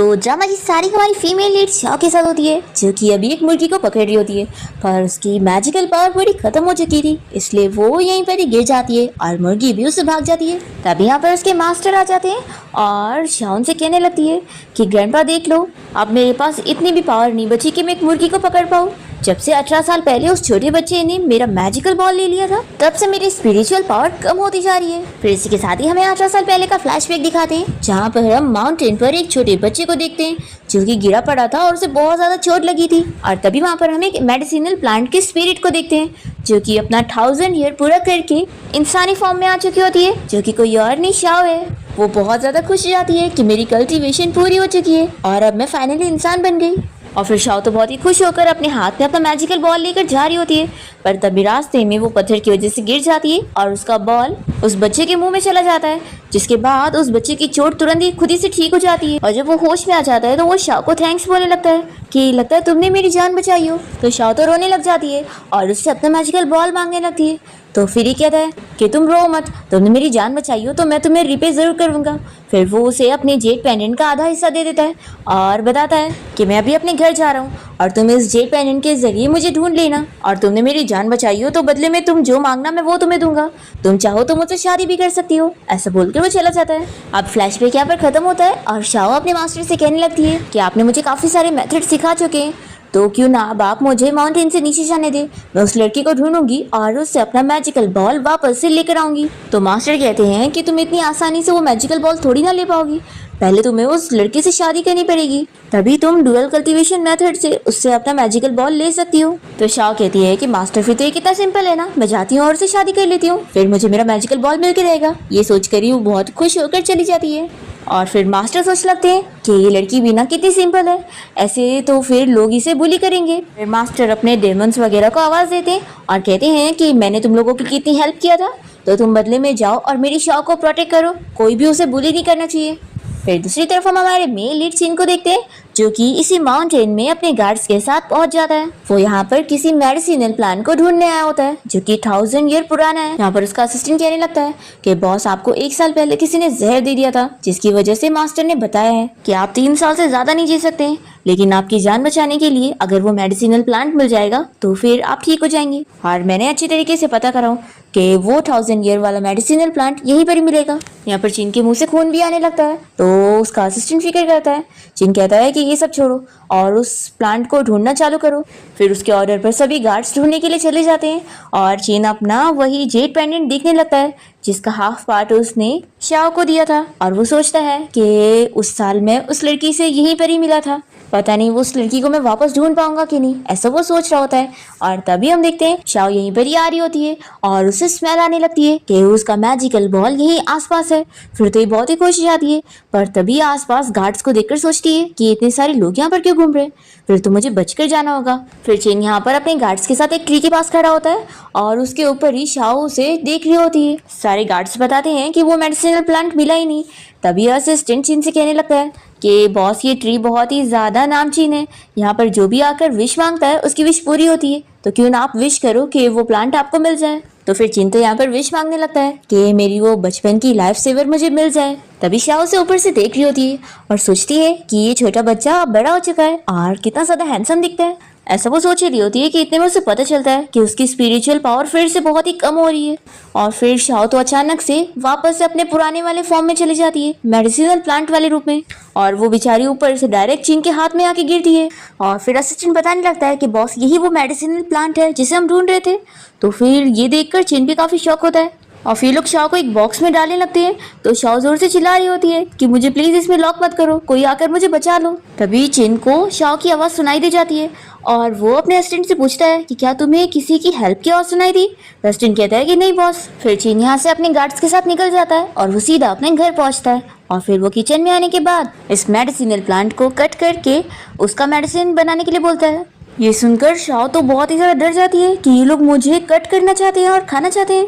तो ड्रामा की सारी हमारी फीमेल लीड शाओ के साथ होती है, जो कि अभी एक मुर्गी को पकड़ रही होती है, पर उसकी मैजिकल पावर पूरी खत्म हो चुकी थी, इसलिए वो यहीं पर ही गिर जाती है और मुर्गी भी उससे भाग जाती है। तब यहाँ पर उसके मास्टर आ जाते हैं और शाओ उनसे कहने लगती है कि ग्रैंडपा देख लो, अब मेरे पास इतनी भी पावर नहीं बची कि मैं एक मुर्गी को पकड़ पाऊँ। जब से 18 साल पहले उस छोटे बच्चे ने मेरा मैजिकल बॉल ले लिया था, तब से मेरी स्पिरिचुअल पावर कम होती जा रही है। फिर इसी के साथ ही हमें 18 साल पहले का फ्लैशबैक दिखाते हैं, जहाँ पर हम माउंटेन पर एक छोटे बच्चे को देखते हैं जो कि गिरा पड़ा था और उसे बहुत ज्यादा चोट लगी थी। और तभी वहाँ पर हम एक मेडिसिनल प्लांट के स्पिरिट को देखते हैं, जो कि अपना 1000 ईयर पूरा करके इंसानी फॉर्म में आ चुकी होती है, जो कि कोई और नहीं शाओ है। वो बहुत ज्यादा खुश हो जाती है कि मेरी कल्टीवेशन पूरी हो चुकी है और अब मैं फाइनली इंसान बन गई। और फिर शाओ तो बहुत ही खुश होकर अपने हाथ में अपना मैजिकल बॉल लेकर जा रही होती है, पर तभी रास्ते में वो पत्थर की वजह से गिर जाती है और उसका बॉल उस बच्चे के मुंह में चला जाता है, जिसके बाद उस बच्चे की चोट तुरंत ही खुद ही से ठीक हो जाती है। और जब वो होश में आ जाता है तो वो शाओ को थैंक्स बोलने लगता है कि लगता है तुमने मेरी जान बचाई हो। तो शाओ तो रोने लग जाती है और उससे अपना मैजिकल बॉल मांगने लगती है। तो फिर ही कहता है कि तुम रो मत, तुमने मेरी जान बचाई हो तो मैं तुम्हें रिपे जरूर करूंगा। फिर वो उसे अपने जेट पेंडेंट का आधा हिस्सा दे देता है और बताता है कि मैं अभी अपने घर जा रहा हूँ और तुम इस जेट पेंडेंट के जरिए मुझे ढूंढ लेना, और तुमने मेरी जान बचाई हो तो बदले में तुम जो मांगना मैं वो तुम्हें दूंगा, तुम चाहो तो मुझसे शादी भी कर सकती हो। ऐसा बोलकर वो चला जाता है। अब फ्लैशबैक यहाँ पर खत्म होता है और शाओ अपने मास्टर से कहने लगती है कि आपने मुझे काफी सारे मेथड सिखा चुके हैं, तो क्यों ना अब आप मुझे माउंटेन से नीचे जाने दे, मैं उस लड़की को ढूंढूंगी और उससे अपना मैजिकल बॉल वापस से लेकर आऊंगी। तो मास्टर कहते हैं कि तुम इतनी आसानी से वो मैजिकल बॉल थोड़ी ना ले पाओगी, पहले तुम्हें उस लड़की से शादी करनी पड़ेगी, तभी तुम डुअल कल्टीवेशन मेथड से उससे अपना मैजिकल बॉल ले सकती हो। तो शाओ कहती है कि मास्टर फिर तो ये कितना सिंपल है ना, मैं जाती हूँ और उससे शादी कर लेती हूँ, फिर मुझे मेरा मैजिकल बॉल मिल के रहेगा। ये सोचकर ही वो बहुत खुश होकर चली जाती है। और फिर मास्टर सोच लगते हैं कि ये लड़की भी ना कितनी सिंपल है, ऐसे तो फिर लोग इसे बुली करेंगे। फिर मास्टर अपने डेमंस वगैरह को आवाज देते हैं और कहते हैं कि मैंने तुम लोगों की कितनी हेल्प किया था, तो तुम बदले में जाओ और मेरी शाओ को प्रोटेक्ट करो, कोई भी उसे बुली नहीं करना चाहिए। फिर दूसरी तरफ हम हमारे मेल लीड सीन को देखते हैं, जो कि इसी माउंटेन में अपने गार्ड्स के साथ पहुंच जाता है। वो यहाँ पर किसी मेडिसिनल प्लांट को ढूंढने आया होता है, जो कि 1000 ईयर पुराना है। यहाँ पर उसका असिस्टेंट कहने लगता है कि बॉस, आपको 1 साल पहले किसी ने जहर दे दिया था, जिसकी वजह से मास्टर ने बताया है कि आप 3 साल से ज्यादा नहीं जी सकते, लेकिन आपकी जान बचाने के लिए अगर वो मेडिसिनल प्लांट मिल जाएगा तो फिर आप ठीक हो जाएंगे। और मैंने अच्छी तरीके से पता करा हूँ कि वो 1000 ईयर वाला मेडिसिनल प्लांट यहीं पर ही मिलेगा। यहाँ पर चिन के मुंह से खून भी आने लगता है, तो उसका असिस्टेंट फिक्र करता है। चिन कहता है कि ये सब छोड़ो और उस प्लांट को ढूंढना चालू करो। फिर उसके ऑर्डर पर सभी गार्ड्स ढूंढने के लिए चले जाते हैं और चिन अपना वही जेट पेंडेंट देखने लगता है, जिसका हाफ पार्ट उसने शाओ को दिया था। और वो सोचता है कि उस साल में उस लड़की से यहीं पर ही मिला था, पता नहीं वो उस लड़की को मैं वापस ढूंढ पाऊंगा कि नहीं, ऐसा वो सोच रहा होता है। और तभी हम देखते हैं शाओ यहीं पर ही आ रही होती है और उसे स्मेल आने लगती है कि उसका मैजिकल बॉल यहीं आसपास है। फिर तो ये बहुत ही खुश हो जाती है, पर तभी आसपास गार्ड्स को देखकर सोचती है कि इतने सारे लोग यहाँ पर क्यों घूम रहे हैं, फिर तो मुझे बचकर जाना होगा। फिर चेन यहाँ पर अपने गार्ड्स के साथ एक ट्री के पास खड़ा होता है और उसके ऊपर ही शाओ उसे देख रही होती है। सारे गार्ड्स बताते हैं कि वो मेडिसिनल प्लांट मिला ही नहीं। तभी असिस्टेंट चिन से कहने लगता है कि बॉस, ये ट्री बहुत ही ज्यादा नामचीन है, यहाँ पर जो भी आकर विश मांगता है उसकी विश पूरी होती है, तो क्यों ना आप विश करो कि वो प्लांट आपको मिल जाए। तो फिर चिन तो यहाँ पर विश मांगने लगता है कि मेरी वो बचपन की लाइफ सेवर मुझे मिल जाए। तभी शाओ से ऊपर से देख रही होती है और सोचती है कि ये छोटा बच्चा बड़ा हो चुका है और कितना ज्यादा हैंडसम दिखता है। ऐसा वो सोच रही होती है कि इतने में उसे पता चलता है कि उसकी स्पिरिचुअल पावर फिर से बहुत ही कम हो रही है। और फिर शाओ तो अचानक से वापस से अपने पुराने वाले फॉर्म में चली जाती है, मेडिसिनल प्लांट वाले रूप में, और वो बेचारी ऊपर से डायरेक्ट चिन के हाथ में आके गिरती है। और फिर असिस्टेंट बताने लगता है कि बॉस, यही वो मेडिसिनल प्लांट है जिसे हम ढूंढ रहे थे। तो फिर ये देखकर चिन भी काफी शॉक होता है और फिर लोग शाओ को एक बॉक्स में डालने लगते हैं। तो शाओ जोर से चिल्ला रही होती है कि मुझे प्लीज इसमें लॉक मत करो, कोई आकर मुझे बचा लो। तभी चिन को शाओ की आवाज सुनाई दे जाती है और वो अपने असिस्टेंट से पूछता है कि क्या तुम्हें किसी की हेल्प की आवाज सुनाई दी। असिस्टेंट कहता है कि नहीं बॉस। फिर चिन यहाँ से अपने गार्ड्स के साथ निकल जाता है और वो सीधा अपने घर पहुंचता है। और फिर वो किचन में आने के बाद इस मेडिसिनल प्लांट को कट करके उसका मेडिसिन बनाने के लिए बोलता है। ये सुनकर शाओ तो बहुत ही ज्यादा डर जाती है कि ये लोग मुझे कट करना चाहते हैं और खाना चाहते हैं।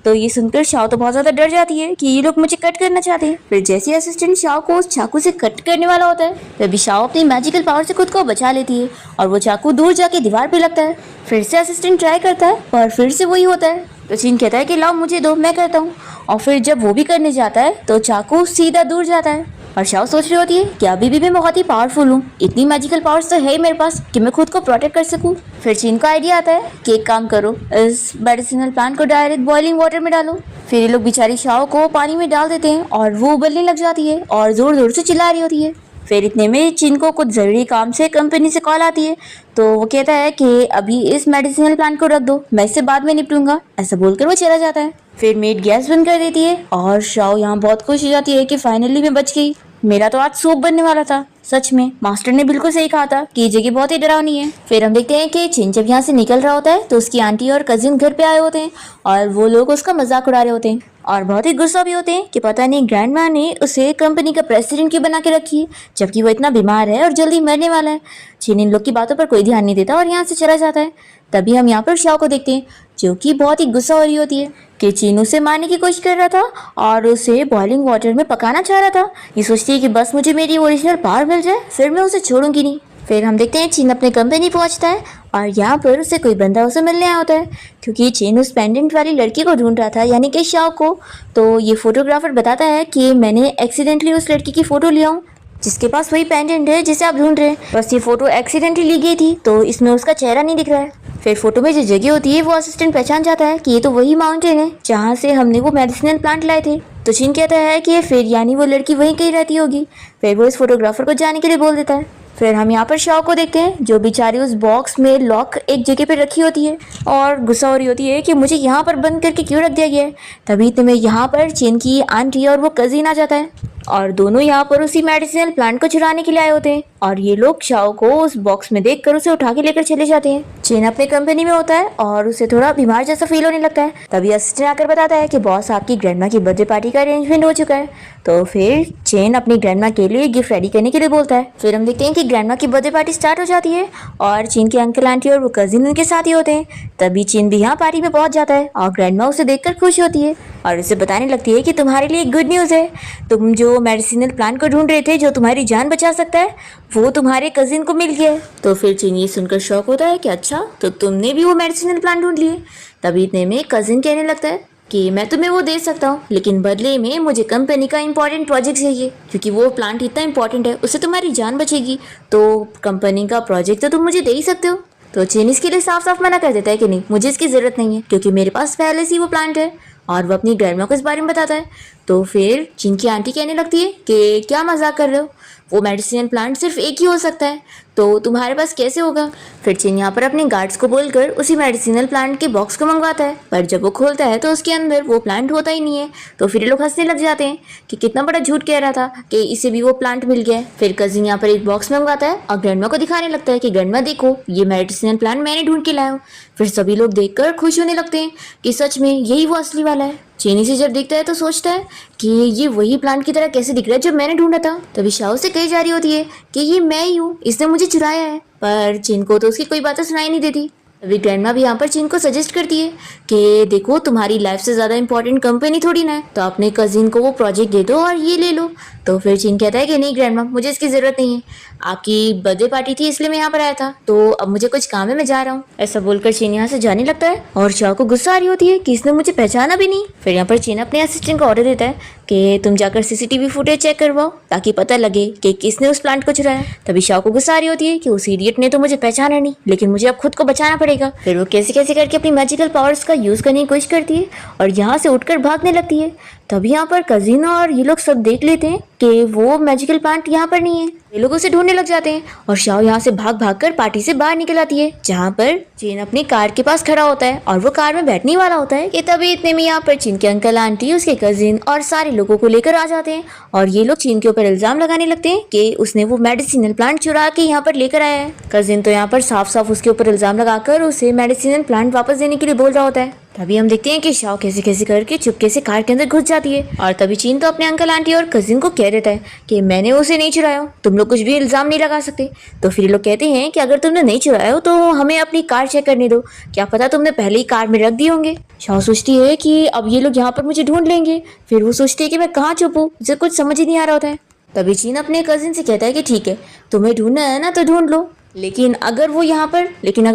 तो ये सुनकर शाओ तो बहुत ज्यादा डर जाती है कि ये लोग मुझे कट करना चाहते हैं। फिर जैसे असिस्टेंट शाओ को उस चाकू से कट करने वाला होता है, तभी शाओ अपनी मैजिकल पावर से खुद को बचा लेती है और वो चाकू दूर जाके दीवार पे लगता है। फिर से असिस्टेंट ट्राई करता है पर फिर से वही होता है। तो चिन कहता है कि लाओ मुझे दो, मैं करता हूँ। और फिर जब वो भी करने जाता है तो चाकू सीधा दूर जाता है और शाओ सोच रही होती है कि अभी भी मैं बहुत ही पावरफुल हूँ, इतनी मैजिकल पावर्स तो है ही मेरे पास कि मैं खुद को प्रोटेक्ट कर सकूँ। फिर चीन को आइडिया आता है कि एक काम करो, इस मेडिसिनल प्लांट को डायरेक्ट बॉइलिंग वाटर में डालो। फिर ये लोग बेचारी शाओ को पानी में डाल देते हैं और वो उबलने लग जाती है और जोर जोर से चिल्ला रही होती है। फिर इतने में चीन को कुछ ज़रूरी काम से कंपनी से कॉल आती है, तो वो कहता है कि अभी इस मेडिसिनल प्लांट को रख दो, मैं इससे बाद में निपटूंगा। ऐसा बोलकर वो चला जाता है। फिर मेड गैस बंद कर देती है और शाओ यहाँ बहुत खुश हो जाती है कि फाइनली मैं बच गई, मेरा तो आज सूप बनने वाला था। सच में मास्टर ने बिल्कुल सही कहा था कि ये जगह बहुत ही डरावनी है। फिर हम देखते हैं कि चिन जब यहाँ से निकल रहा होता है तो उसकी आंटी और कजिन घर पे आए होते हैं और वो लोग उसका मजाक उड़ा रहे होते हैं और बहुत ही गुस्सा भी होते हैं कि पता नहीं ग्रैंड माँ ने उसे कंपनी का प्रेसिडेंट क्यों बना के रखी है, जबकि वो इतना बीमार है और जल्दी मरने वाला है। चिन इन लोग की बातों पर कोई ध्यान नहीं देता और यहाँ से चला जाता है। तभी हम यहाँ पर शाओ को देखते हैं जो कि बहुत ही गुस्सा हो रही होती है कि चीन उसे मारने की कोशिश कर रहा था और उसे बॉइलिंग वाटर में पकाना चाह रहा था। ये सोचती है कि बस मुझे मेरी ओरिजिनल पावर मिल जाए फिर मैं उसे छोड़ूंगी नहीं। फिर हम देखते हैं चीन अपने कंपनी पहुंचता है और यहाँ पर उसे कोई बंदा उसे मिलने आया होता है क्योंकि चीन उस पेंडेंट वाली लड़की को ढूंढ रहा था, यानी कि शाओ को। तो ये फोटोग्राफर बताता है कि मैंने एक्सीडेंटली उस लड़की की फ़ोटो लिया हूँ जिसके पास वही पेंडेंट है जिसे आप ढूंढ रहे हैं। बस ये फोटो एक्सीडेंटली ली गई थी तो इसमें उसका चेहरा नहीं दिख रहा है। फिर फोटो में जो जगह होती है वो असिस्टेंट पहचान जाता है कि ये तो वही माउंटेन है जहाँ से हमने वो मेडिसिनल प्लांट लाए थे। तो चीन कहता है कि फिर यानी वो लड़की वहीं कहीं रहती होगी। फिर वो इस फोटोग्राफर को जाने के लिए बोल देता है। फिर हम यहाँ पर शाओ को देखते हैं जो बेचारी उस बॉक्स में लॉक एक जगह पे रखी होती है और गुस्सा हो रही होती है कि मुझे यहाँ पर बंद करके क्यों रख दिया गया है। तभी तुम्हें यहाँ पर चीन की आंटी और वो कजिन आ जाता है और दोनों यहाँ पर उसी मेडिसिनल प्लांट को चुराने के लिए आए होते हैं और ये लोग शाओ को उस बॉक्स में देखकर उसे उठा के लेकर चले जाते हैं। चीन अपने कंपनी में होता है और उसे थोड़ा बीमार जैसा फील होने लगता है। तभी असिस्टेंट आकर बताता है कि बॉस आपकी ग्रैंडमा की बर्थडे पार्टी का अरेंजमेंट हो चुका है। तो फिर चीन अपनी ग्रैंडमा के लिए गिफ्ट रेडी करने के लिए बोलता है। फिर हम देखते हैं कि ग्रैंडमा की बर्थडे पार्टी स्टार्ट हो जाती है और चीन के अंकल आंटी और वो कजिन उनके साथ ही होते हैं। तभी चीन भी यहाँ पार्टी में पहुंच जाता है और ग्रैंडमा उसे देखकर खुश होती है और उसे बताने लगती है कि तुम्हारे लिए गुड न्यूज़ है, तुम जो मेडिसिनल प्लांट को ढूंढ रहे थे जो तुम्हारी जान बचा सकता है वो तुम्हारे कजिन को मिल गया है। तो फिर चीन ये सुनकर शॉक होता है कि अच्छा तो तुमने भी वो मेडिसिनल प्लांट ढूंढ लिए। तभी इतने में कजिन कहने लगता है कि मैं तुम्हें वो दे सकता हूँ लेकिन बदले में मुझे कंपनी का इंपॉर्टेंट प्रोजेक्ट चाहिए क्योंकि वो प्लांट इतना इंपॉर्टेंट है, उससे तुम्हारी जान बचेगी, तो कंपनी का प्रोजेक्ट तो तुम मुझे दे ही सकते हो। तो चीन इसके लिए साफ साफ मना कर देता है कि नहीं, मुझे इसकी ज़रूरत नहीं है क्योंकि मेरे पास पहले से ही वो प्लांट है और वो अपनी ग्रैंडमा को इस बारे में बताता है। तो फिर चीन की आंटी कहने लगती है कि क्या मजाक कर रहे हो, वो मेडिसिनल प्लांट सिर्फ एक ही हो सकता है तो तुम्हारे पास कैसे होगा। फिर चीन यहाँ पर अपने गार्ड्स को बोलकर उसी मेडिसिनल प्लांट के बॉक्स को मंगवाता है, पर जब वो खोलता है तो उसके अंदर वो प्लांट होता ही नहीं है। तो फिर ये लोग हंसने लग जाते हैं कि कितना बड़ा झूठ कह रहा था कि इसे भी वो प्लांट मिल गया है। फिर कजिन यहाँ पर एक बॉक्स मंगवाता है और ग्रैंडमा को दिखाने लगता है कि ग्रैंडमा देखो ये मेडिसिनल प्लांट मैंने ढूंढ के लाया हूँ। फिर सभी लोग देखकर खुश होने लगते हैं कि सच में यही वो असली वाला है। चीनी से जब देखता है तो सोचता है कि ये वही प्लांट की तरह कैसे दिख रहा है जो मैंने ढूंढा था। तभी शाओ से कही जा रही होती है कि ये मैं ही हूँ, इसने मुझे चुराया है, पर चीन को तो उसकी कोई बातें सुनाई नहीं देती। तभी ग्रैंडमा भी यहाँ पर चीन को सजेस्ट करती है कि देखो तुम्हारी लाइफ से ज़्यादा इंपॉर्टेंट कंपनी थोड़ी ना है, तो अपने कजिन को वो प्रोजेक्ट दे दो और ये ले लो। तो फिर चीन कहता है कि नहीं ग्रैंडमा, मुझे इसकी ज़रूरत नहीं है, आपकी बर्थडे पार्टी थी इसलिए मैं यहाँ पर आया था, तो अब मुझे कुछ काम है, मैं जा रहा हूँ। ऐसा बोलकर चीन यहाँ से जाने लगता है और शाओ को गुस्सा आ रही होती है कि इसने मुझे पहचाना भी नहीं। फिर यहाँ पर चीन अपने असिस्टेंट को ऑर्डर देता है कि तुम जाकर सीसीटीवी फुटेज चेक करवाओ ताकि पता लगे कि किसने उस प्लांट को चुराया। तभी शाओ को गुस्सा आ रही होती है कि उस इडियट ने तो मुझे पहचाना नहीं, लेकिन मुझे अब खुद को बचाना पड़ेगा। फिर वो कैसे कैसे करके अपनी मैजिकल पावर्स का यूज करने की कोशिश करती है और यहाँ से उठकर भागने लगती है। तभी यहाँ पर कजिन और ये लोग सब देख लेते हैं कि वो मैजिकल प्लांट यहाँ पर नहीं है। ये लोग उसे ढूंढने लग जाते हैं और शाओ यहाँ से भाग भाग कर पार्टी से बाहर निकल आती है जहाँ पर चीन अपनी कार के पास खड़ा होता है और वो कार में बैठने वाला होता है कि तभी इतने में यहाँ पर चीन के अंकल आंटी, उसके कजिन और सारे लोगों को लेकर आ जाते हैं और ये लोग चीन के ऊपर इल्जाम लगाने लगते हैं कि उसने वो मेडिसिनल प्लांट चुरा के यहाँ पर लेकर आया है। कजिन तो यहाँ पर साफ साफ उसके ऊपर इल्जाम लगाकर उसे मेडिसिनल प्लांट वापस देने के लिए बोल रहा होता है। तभी हम देखते हैं कि शाओ कैसे कैसे करके चुपके से कार के अंदर घुस जाती है और तभी चीन तो अपने अंकल आंटी और कजिन को कह देता है कि मैंने उसे नहीं चुराया, तुम लोग कुछ भी इल्जाम नहीं लगा सकते। तो फिर ये लोग कहते हैं कि अगर तुमने नहीं चुराया हो तो हमें अपनी कार चेक करने दो, क्या पता तुमने पहले ही कार में रख दिए होंगे। शाओ सोचती है कि अब ये लोग यहाँ पर मुझे ढूंढ लेंगे। फिर वो सोचती है कि मैं कहाँ छुपूं, उसे कुछ समझ ही नहीं आ रहा होता है। तभी चीन अपने कजिन से कहता है कि ठीक है, तुम्हें ढूंढना है ना तो ढूंढ लो, लेकिन अगर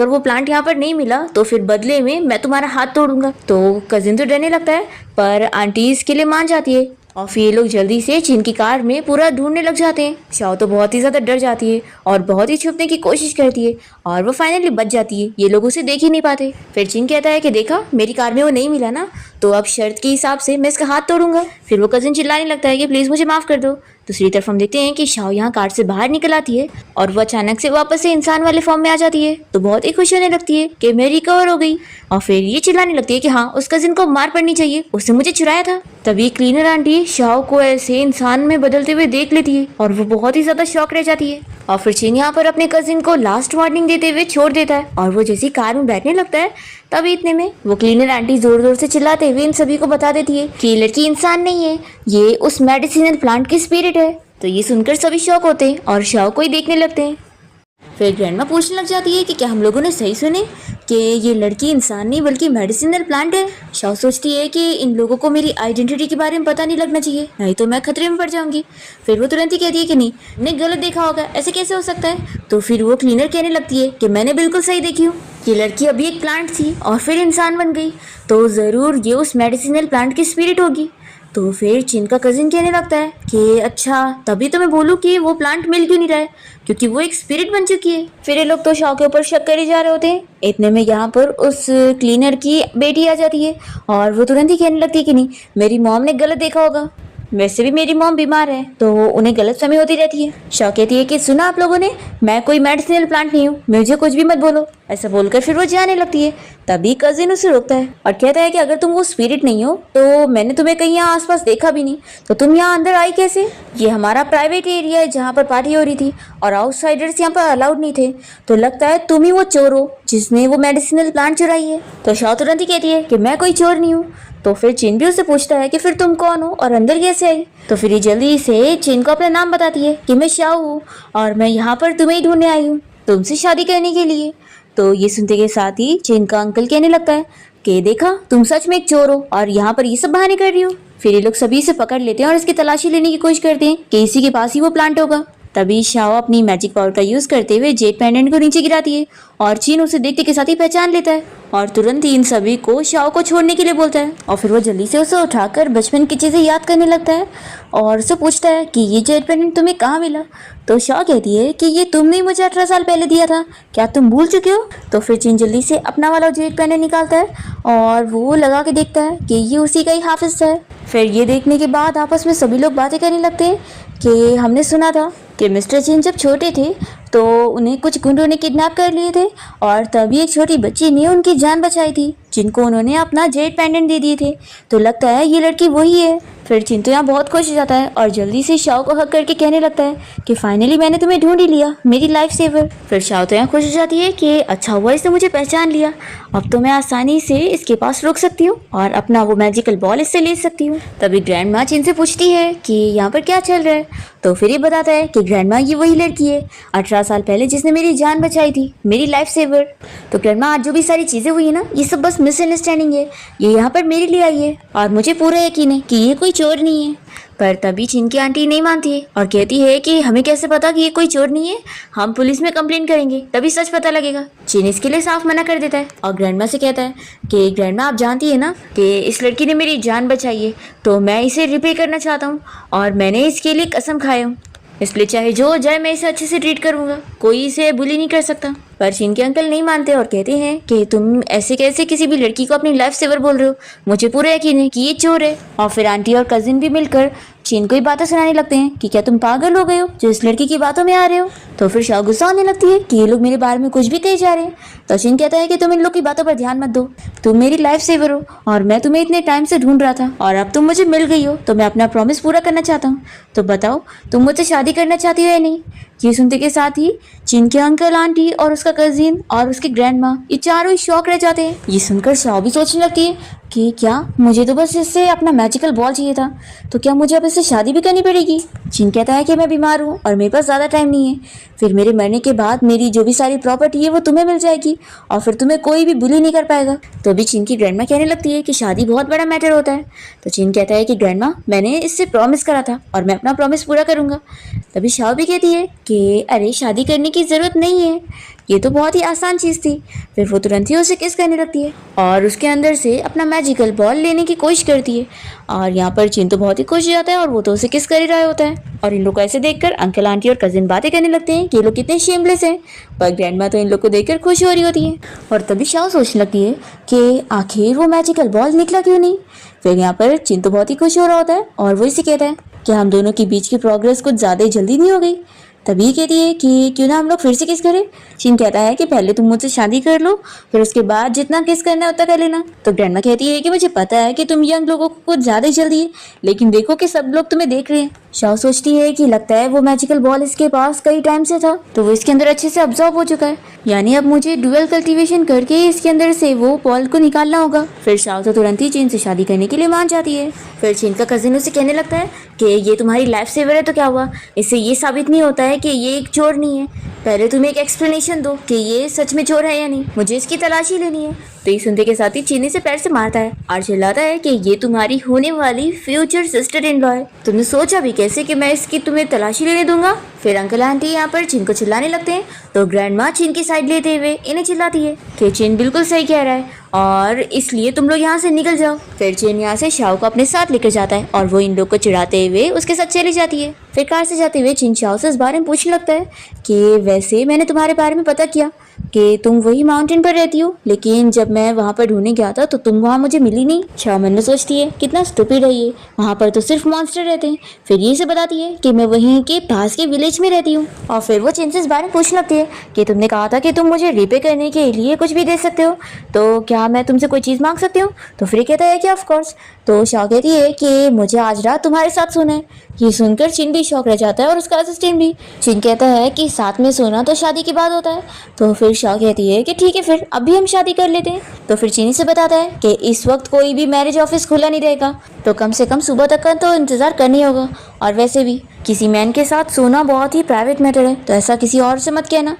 वो प्लांट यहाँ पर नहीं मिला तो फिर बदले में मैं तुम्हारा हाथ तोड़ूंगा। तो कजिन तो डरने लगता है पर आंटी इसके लिए मान जाती है और फिर ये लोग जल्दी से चिन की कार में पूरा ढूंढने लग जाते हैं। शाओ तो बहुत ही ज्यादा डर जाती है और बहुत ही छुपने की कोशिश करती है और वो फाइनली बच जाती है। ये लोग उसे देख ही नहीं पाते। फिर चिन कहता है कि देखा मेरी कार में वो नहीं मिला ना, तो अब शर्त के हिसाब से मैं इसका हाथ तोड़ूंगा। फिर वो कजिन चिल्लाने लगता है कि प्लीज मुझे माफ कर दो। दूसरी तरफ हम देखते हैं कि शाओ यहाँ कार से बाहर निकल आती है और वो अचानक से वापस से इंसान वाले फॉर्म में आ जाती है। तो बहुत ही खुश होने लगती है कि मैं रिकवर हो गई और फिर ये चिल्लाने लगती है कि हाँ उस कजिन को मार पड़नी चाहिए, उसने मुझे चुराया था। तभी क्लीनर आंटी शाओ को ऐसे इंसान में बदलते हुए देख लेती है और वो बहुत ही ज्यादा शॉक रह जाती है। और फिर चिन यहाँ पर अपने कजिन को लास्ट वार्निंग देते हुए छोड़ देता है और वो जैसी कार में बैठने लगता है तभी इतने में वो क्लीनर आंटी जोर जोर से चिल्लाते हुए इन सभी को बता देती है कि ये लड़की इंसान नहीं है, ये उस मेडिसिनल प्लांट की स्पिरिट है। तो ये सुनकर सभी शॉक होते हैं और शाओ को ही देखने लगते हैं। फिर ग्रैंडमा पूछने लग जाती है कि क्या हम लोगों ने सही सुने कि ये लड़की इंसान नहीं बल्कि मेडिसिनल प्लांट है। शाओ सोचती है कि इन लोगों को मेरी आइडेंटिटी के बारे में पता नहीं लगना चाहिए, नहीं तो मैं खतरे में पड़ जाऊंगी। फिर वो तुरंत ही कहती है कि नहीं, ने गलत देखा होगा, ऐसे कैसे हो सकता है। तो फिर वो क्लीनर कहने लगती है कि मैंने बिल्कुल सही देखी हूँ, ये लड़की अभी एक प्लांट थी और फिर इंसान बन गई, तो ज़रूर ये उस मेडिसिनल प्लांट की स्पिरिट होगी। तो फिर चिन का कजिन कहने लगता है कि अच्छा तभी तो मैं बोलूँ कि वो प्लांट मिल क्यों नहीं रहा है, क्योंकि वो एक स्पिरिट बन चुकी है। फिर ये लोग तो शाओ के ऊपर शक करे जा रहे होते हैं। इतने में यहाँ पर उस क्लीनर की बेटी आ जाती है और वो तुरंत ही कहने लगती है कि नहीं, मेरी मॉम ने गलत देखा होगा, वैसे भी मेरी मॉम बीमार है तो उन्हें गलतफहमी होती रहती है। शाओ कहती है कि सुना आप लोगों ने, मैं कोई मेडिसिनल प्लांट नहीं हूँ, मुझे कुछ भी मत बोलो। ऐसा बोलकर फिर वो जाने लगती है। तभी कजिन उसे रोकता है और कहता है कि अगर तुम वो स्पिरिट नहीं हो तो मैंने तुम्हें कहीं यहाँ आसपास देखा भी नहीं, तो तुम यहाँ अंदर आई कैसे। ये हमारा प्राइवेट एरिया है जहाँ पर पार्टी हो रही थी और आउटसाइडर्स यहाँ पर अलाउड नहीं थे, तो लगता है तुम ही वो चोर हो जिसने वो मेडिसिनल प्लांट चुराई है। तो शाओ तुरंत ही कहती है कि मैं कोई चोर नहीं हूँ। तो फिर चिन भी उससे पूछता है कि फिर तुम कौन हो और अंदर कैसे आई। तो फिर ये जल्दी से चिन को अपना नाम बताती है कि मैं शाओ हूँ और मैं यहाँ पर तुम्हें ही ढूंढने आई हूँ, तुमसे शादी करने के लिए। तो ये सुनते के साथ ही चिन का अंकल कहने लगता है कि देखा तुम सच में एक चोर हो और यहाँ पर ये सब बहाने कर रही हो। फिर ये लोग सभी से पकड़ लेते हैं और इसकी तलाशी लेने की कोशिश करते हैं कि इसी के पास ही वो प्लांट होगा। तभी शाओ अपनी मैजिक पावर का यूज करते हुए जेट पेंडेंट को नीचे गिराती है और चिन उसे देखते के साथ ही पहचान लेता है और तुरंत ही इन सभी को शाओ को छोड़ने के लिए बोलता है। और फिर वो जल्दी से उसे उठाकर बचपन की चीजें याद करने लगता है और उससे पूछता है कि ये जेट पेंडेंट तुम्हें कहाँ मिला। तो शाओ कहती है कि ये तुमने मुझे 18 साल पहले दिया था, क्या तुम भूल चुके हो। तो फिर चिन जल्दी से अपना वाला जेट पेंडेंट निकालता है और वो लगा के देखता है कि ये उसी का ही हाफ हिस्सा है। फिर ये देखने के बाद आपस में सभी लोग बातें करने लगते हैं कि हमने सुना था कि मिस्टर चिन जब छोटे थे तो उन्हें कुछ गुंडों ने किडनैप कर लिए थे और तभी एक छोटी बच्ची ने उनकी जान बचाई थी जिनको उन्होंने अपना जेट पेंडेंट दे दिए थे। तो लगता है ये लड़की वही है। फिर चिन तो यहाँ बहुत खुश हो जाता है और जल्दी से शाओ को हक करके कहने लगता है कि फाइनली मैंने तुम्हें ढूंढ ही लिया, मेरी लाइफ सेवर। फिर शाओ तो यहाँ खुश हो जाती है कि अच्छा हुआ इसने मुझे पहचान लिया, अब तो मैं आसानी से इसके पास रुक सकती हूँ और अपना वो मैजिकल बॉल इससे ले सकती हूँ। तभी ग्रैंड माँ चिन से पूछती है कि यहाँ पर क्या चल रहा है। तो फिर ये बताता है कि ग्रैंड माँ ये वही लड़की है 18 साल पहले जिसने मेरी जान बचाई थी, मेरी लाइफ सेवर। तो ग्रैंड माँ आज जो भी सारी चीजें हुई है ना, ये सब बस मिसअंडरस्टैंडिंग है, ये यहाँ पर मेरे लिए आई है और मुझे पूरा यकीन है कि ये कोई चोर नहीं है। पर तभी चिन की आंटी नहीं मानती है और कहती है कि हमें कैसे पता कि ये कोई चोर नहीं है, हम पुलिस में कंप्लेन करेंगे तभी सच पता लगेगा। चिन इसके लिए साफ मना कर देता है और ग्रैंडमा से कहता है कि ग्रैंडमा आप जानती है ना कि इस लड़की ने मेरी जान बचाई है, तो मैं इसे रिपे करना चाहता हूँ और मैंने इसके लिए कसम खाया हूँ, इसलिए चाहे जो हो जाए मैं इसे अच्छे से ट्रीट करूँगा, कोई इसे बुली नहीं कर सकता। पर चिन के अंकल नहीं मानते और कहते हैं कि तुम ऐसे कैसे किसी भी लड़की को अपनी लाइफ सेवर बोल रहे हो, मुझे पूरा यकीन है कि ये चोर है। और फिर आंटी और कजिन भी मिलकर चिन को ही बातें सुनाने लगते हैं कि क्या तुम पागल हो गए हो जो इस लड़की की बातों में आ रहे हो। तो फिर शाओ गुस्सा होने लगती है कि ये लोग मेरे बारे में कुछ भी कहे जा रहे हैं। तो चिन कहता है कि तुम इन लोग की बातों पर ध्यान मत दो, तुम मेरी लाइफ सेवर हो और मैं तुम्हें इतने टाइम से ढूंढ रहा था और अब तुम मुझे मिल गई हो, तो मैं अपना प्रॉमिस पूरा करना चाहता हूँ। तो बताओ तुम मुझसे शादी करना चाहती हो या नहीं। ये सुनते के साथ ही चिन के अंकल, आंटी और उसका कजिन और उसकी ग्रैंड माँ ये चारों ही शॉक रह जाते हैं। ये सुनकर शाओ भी सोचने लगती है कि क्या मुझे तो बस इससे अपना मैजिकल बॉल चाहिए था, तो क्या मुझे अब इससे शादी भी करनी पड़ेगी। चिन कहता है कि मैं बीमार हूँ और मेरे पास ज़्यादा टाइम नहीं है, फिर मेरे मरने के बाद मेरी जो भी सारी प्रॉपर्टी है वो तुम्हें मिल जाएगी और फिर तुम्हें कोई भी बुली नहीं कर पाएगा। तो अभी चिन की ग्रैंड माँ कहने लगती है कि शादी बहुत बड़ा मैटर होता है। तो चिन कहता है कि ग्रैंड माँ मैंने इससे प्रॉमिस करा था और मैं अपना प्रॉमिस पूरा करूँगा। तभी शाओ भी कहती है कि अरे शादी करने की ज़रूरत नहीं है, ये तो बहुत ही आसान चीज़ थी। फिर वो तुरंत ही उसे किस करने लगती है और उसके अंदर से अपना मैजिकल बॉल लेने की कोशिश करती है। और यहाँ पर चिन तो बहुत ही खुश हो जाता है और वो तो उसे किस कर ही रहा होता है। और इन लोग को ऐसे देखकर अंकल आंटी और कजिन बातें करने लगते हैं कि ये लोग कितने शेमलेस हैं। पर ग्रैंडमा तो इन लोग को देखकर खुश हो रही होती है। और तभी शाओ सोचने लगती है कि आखिर वो मैजिकल बॉल निकला क्यों नहीं। फिर यहाँ पर चिन तो बहुत ही खुश हो रहा होता है और वो इसे कहता है कि हम दोनों के बीच की प्रोग्रेस कुछ ज़्यादा ही जल्दी नहीं हो गई। तभी कहती है कि क्यों ना हम लोग फिर से किस करें। चिन कहता है कि पहले तुम मुझसे शादी कर लो, फिर उसके बाद जितना किस करना है उतना कर लेना। तो ग्रैंडमा कहती है कि मुझे पता है कि तुम यंग लोगों को कुछ ज़्यादा ही जल्दी है, लेकिन देखो कि सब लोग तुम्हें देख रहे हैं। शाओ सोचती है कि लगता है वो मैजिकल बॉल इसके पास कई टाइम से था, तो वो इसके अंदर अच्छे से अब्जॉर्ब हो चुका है, यानी अब मुझे डुअल कल्टीवेशन करके ही इसके अंदर से वो बॉल को निकालना होगा। फिर शाओ तो तुरंत ही चिन से शादी करने के लिए मान जाती है। फिर चिन का कजिन उसे कहने लगता है कि ये तुम्हारी लाइफ सेवर है तो क्या हुआ, इससे ये साबित नहीं होता है कि ये एक चोर नहीं है। पहले तुम एक एक्सप्लेनेशन दो कि ये सच में चोर है या नहीं, मुझे इसकी तलाशी लेनी है। तो ये सुनते के साथ ही चीनी से पैर से मारता है और चिल्लाता है कि ये तुम्हारी होने वाली फ्यूचर सिस्टर इन लॉ है। तुमने सोचा भी कैसे कि मैं इसकी तुम्हें तलाशी लेने दूंगा। फिर अंकल आंटी यहाँ पर चिन को चिल्लाने लगते हैं, तो ग्रैंडमा चिन की साइड लेते हुए इन्हें चिल्लाती है कि चिन बिल्कुल सही कह रहा है और इसलिए तुम लोग यहाँ से निकल जाओ। फिर चिन यहाँ से शाओ को अपने साथ लेकर जाता है और वो इन लोग को चिढ़ाते हुए उसके साथ चली जाती है। फिर कार से जाते हुए चिन शाओ से इस बारे में पूछने लगता है कि वैसे मैंने तुम्हारे बारे में पता किया कि तुम वही माउंटेन पर रहती हो, लेकिन जब मैं वहाँ पर ढूंढने गया था तो तुम वहाँ मुझे मिली नहीं। शाओ मन में सोचती है कितना स्टूपिड है ये, वहाँ पर तो सिर्फ मॉन्स्टर रहते हैं। फिर ये से बताती है कि मैं वहीं के पास के विलेज में रहती हूँ। और फिर वो चिन से इस बारे में पूछने लगती है कि तुमने कहा था कि तुम मुझे रिपे करने के लिए कुछ भी दे सकते हो, तो क्या मैं तुमसे कोई चीज़ मांग सकती हूँ। तो फिर कहता है कि ऑफ कोर्स। तो शाओ कहती है कि मुझे आज रात तुम्हारे साथ सोना है। ये सुनकर चिन भी शौक रह जाता है और उसका असिस्टेंट भी। चिन कहता है कि साथ में सोना तो शादी के बाद होता है। तो फिर शाओ कहती है कि ठीक है फिर अभी हम शादी कर लेते हैं। तो फिर चिनी से बताता है कि इस वक्त कोई भी मैरिज ऑफिस खुला नहीं रहेगा, तो कम से कम सुबह तक का तो इंतज़ार करना ही होगा। और वैसे भी किसी मैन के साथ सोना बहुत ही प्राइवेट मैटर है, तो ऐसा किसी और से मत कहना।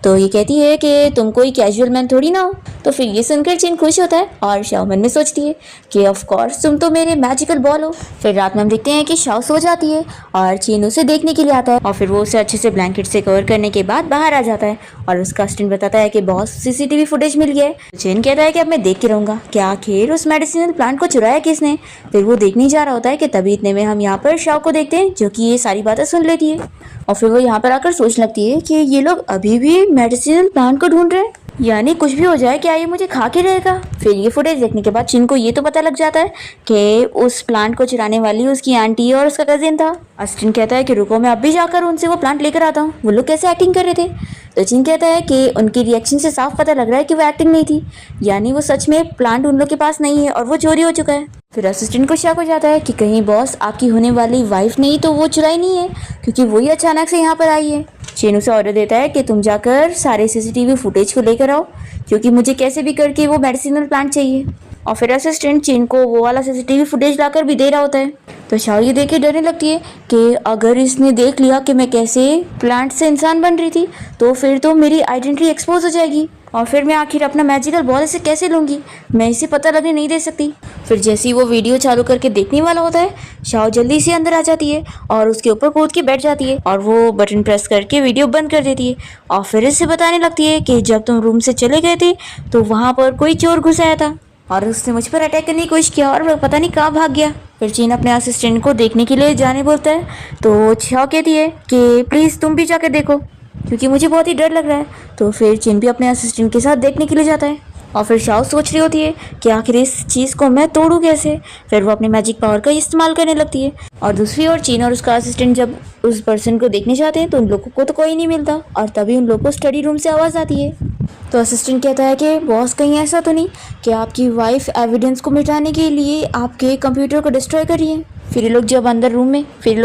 तो ये कहती है कि तुम कोई कैजुअल मैन थोड़ी ना हो। तो फिर ये सुनकर चिन खुश होता है और शाओ मन में सोचती है कि ऑफ कोर्स तुम तो मेरे मैजिकल बॉल हो। फिर रात में हम देखते हैं कि शाओ सो जाती है और चिन उसे देखने के लिए आता है और फिर वो उसे अच्छे से ब्लैंकेट से कवर करने के बाद बाहर आ जाता है और उसका असिस्टेंट बताता है कि बॉस सीसीटीवी फुटेज मिल गया है। चिन कहता है कि अब मैं देख के रहूंगा कि आखिर उस मेडिसिनल प्लांट को चुराया किसने। फिर वो देखने जा रहा होता है कि तभी इतने में हम यहाँ पर शाओ को देखते हैं जो कि ये सारी बातें सुन लेती है। और फिर वो यहाँ पर आकर सोचने लगती है कि ये लोग अभी भी मेडिसिनल प्लांट को ढूंढ रहे हैं, यानी कुछ भी हो जाए क्या ये मुझे खा के रहेगा। फिर ये फुटेज देखने के बाद चिन को ये तो पता लग जाता है कि उस प्लांट को चुराने वाली उसकी आंटी और उसका कजिन था। अस्टिन कहता है कि रुको मैं अभी जाकर उनसे वो प्लांट लेकर आता हूँ, वो लोग कैसे एक्टिंग कर रहे थे। तो चिन कहता है कि उनकी रिएक्शन से साफ पता लग रहा है कि वो एक्टिंग नहीं थी, यानी वो सच में प्लांट उन लोग के पास नहीं है और वो चोरी हो चुका है। फिर असिस्टेंट को शक हो जाता है कि कहीं बॉस आपकी होने वाली वाइफ नहीं तो वो चुराई नहीं है, क्योंकि वही अचानक से यहाँ पर आई है। चिन उसे ऑर्डर देता है कि तुम जाकर सारे सीसीटीवी फुटेज को लेकर आओ, क्योंकि मुझे कैसे भी करके वो मेडिसिनल प्लांट चाहिए। और फिर असिस्टेंट चिन को वो वाला सीसीटीवी फुटेज लाकर भी दे रहा होता है। तो शाओ ये देख के डरने लगती है कि अगर इसने देख लिया कि मैं कैसे प्लांट से इंसान बन रही थी तो फिर तो मेरी आइडेंटिटी एक्सपोज हो जाएगी और फिर मैं आखिर अपना मैजिकल बॉल इसे कैसे लूँगी, मैं इसे पता लगने नहीं दे सकती। फिर जैसे ही वो वीडियो चालू करके देखने वाला होता है, शाओ जल्दी से अंदर आ जाती है और उसके ऊपर कूद के बैठ जाती है और वो बटन प्रेस करके वीडियो बंद कर देती है। और फिर इससे बताने लगती है कि जब तुम रूम से चले गए थे तो वहाँ पर कोई चोर घुस आया था और उसने मुझ पर अटैक करने की कोशिश किया और वो पता नहीं कहाँ भाग गया। फिर चिन अपने असिस्टेंट को देखने के लिए जाने बोलता है, तो शाओ कहती है कि प्लीज़ तुम भी जाकर देखो, क्योंकि मुझे बहुत ही डर लग रहा है। तो फिर चिन भी अपने असिस्टेंट के साथ देखने के लिए जाता है और फिर शाओ सोच रही होती है कि आखिर इस चीज़ को मैं तोड़ूँ कैसे। फिर वो अपने मैजिक पावर का इस्तेमाल करने लगती है और दूसरी ओर चिन और उसका असिस्टेंट जब उस पर्सन को देखने जाते हैं तो उन लोगों को तो कोई नहीं मिलता और तभी उन लोगों को स्टडी रूम से आवाज़ आती है। तो असिस्टेंट कहता है कि बॉस कहीं ऐसा तो नहीं कि आपकी वाइफ एविडेंस को मिटाने के लिए आपके कंप्यूटर को डिस्ट्रॉय कर रही है। फिर ये लोग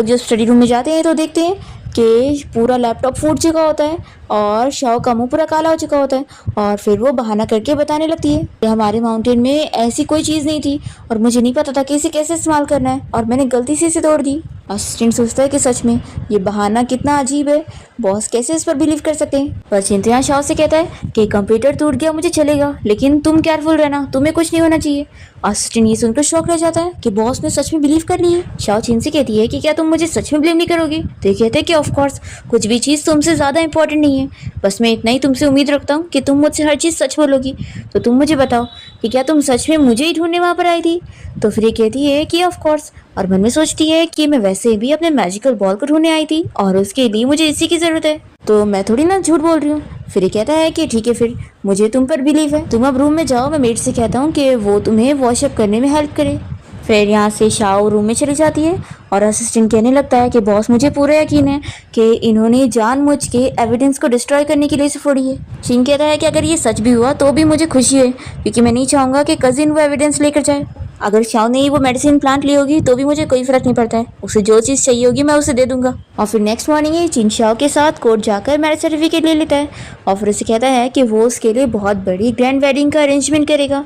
जब स्टडी रूम में जाते हैं तो देखते हैं कि पूरा लैपटॉप फूट चुका होता है और शाओ का मुंह पूरा काला हो चुका होता है और फिर वो बहाना करके बताने लगती है कि हमारे माउंटेन में ऐसी कोई चीज़ नहीं थी और मुझे नहीं पता था कि इसे कैसे इस्तेमाल करना है और मैंने गलती से इसे तोड़ दी। असिस्टेंट सोचता है कि सच में ये बहाना कितना अजीब है, बॉस कैसे इस पर बिलीव कर सकते हैं। पर चिंटू यहाँ शाओ से कहता है कि कंप्यूटर टूट गया मुझे चलेगा, लेकिन तुम केयरफुल रहना, तुम्हें कुछ नहीं होना चाहिए। असिस्टेंट ये सुनकर शॉक रह जाता है कि बॉस ने सच में बिलीव कर ली है। शाओ चिन से कहती है कि क्या तुम मुझे सच में ब्लेम नहीं करोगे? तो ये कहते हैं कि ऑफकोर्स कुछ भी चीज़ तुमसे ज़्यादा इंपॉर्टेंट नहीं है, बस मैं इतना ही तुमसे उम्मीद रखता हूँ कि तुम मुझसे हर चीज़ सच बोलोगी। तो तुम मुझे बताओ कि क्या तुम सच में मुझे ही ढूंढने वहाँ पर आई थी? तो फिर ये कहती है कि ऑफकोर्स, और मन में सोचती है कि मैं वैसे भी अपने मैजिकल बॉल को ढूंढने आई थी और उसके लिए मुझे इसी की ज़रूरत है, तो मैं थोड़ी ना झूठ बोल रही हूँ। फिर ये कहता है कि ठीक है, फिर मुझे तुम पर बिलीव है, तुम अब रूम में जाओ, मैं मेड से कहता हूँ कि वो तुम्हें वॉशअप करने में हेल्प करे। फिर यहाँ से शाओ रूम में चली जाती है और असिस्टेंट कहने लगता है कि बॉस मुझे पूरा यकीन है कि इन्होंने जानबूझ के एविडेंस को डिस्ट्रॉय करने के लिए इसे फोड़ी है। चिन कहता है कि अगर ये सच भी हुआ तो भी मुझे खुशी है, क्योंकि मैं नहीं चाहूँगा कि कजिन वो एविडेंस लेकर जाए। अगर शाओ ने ही वो मेडिसिन प्लांट ली होगी तो भी मुझे कोई फर्क नहीं पड़ता है, उसे जो चीज़ चाहिए होगी मैं उसे दे दूंगा। और फिर नेक्स्ट मॉर्निंग ही चिन शाओ के साथ कोर्ट जाकर मैरिज सर्टिफिकेट ले लेता है और फिर उसे कहता है कि वो उसके लिए बहुत बड़ी ग्रैंड वेडिंग का अरेंजमेंट करेगा।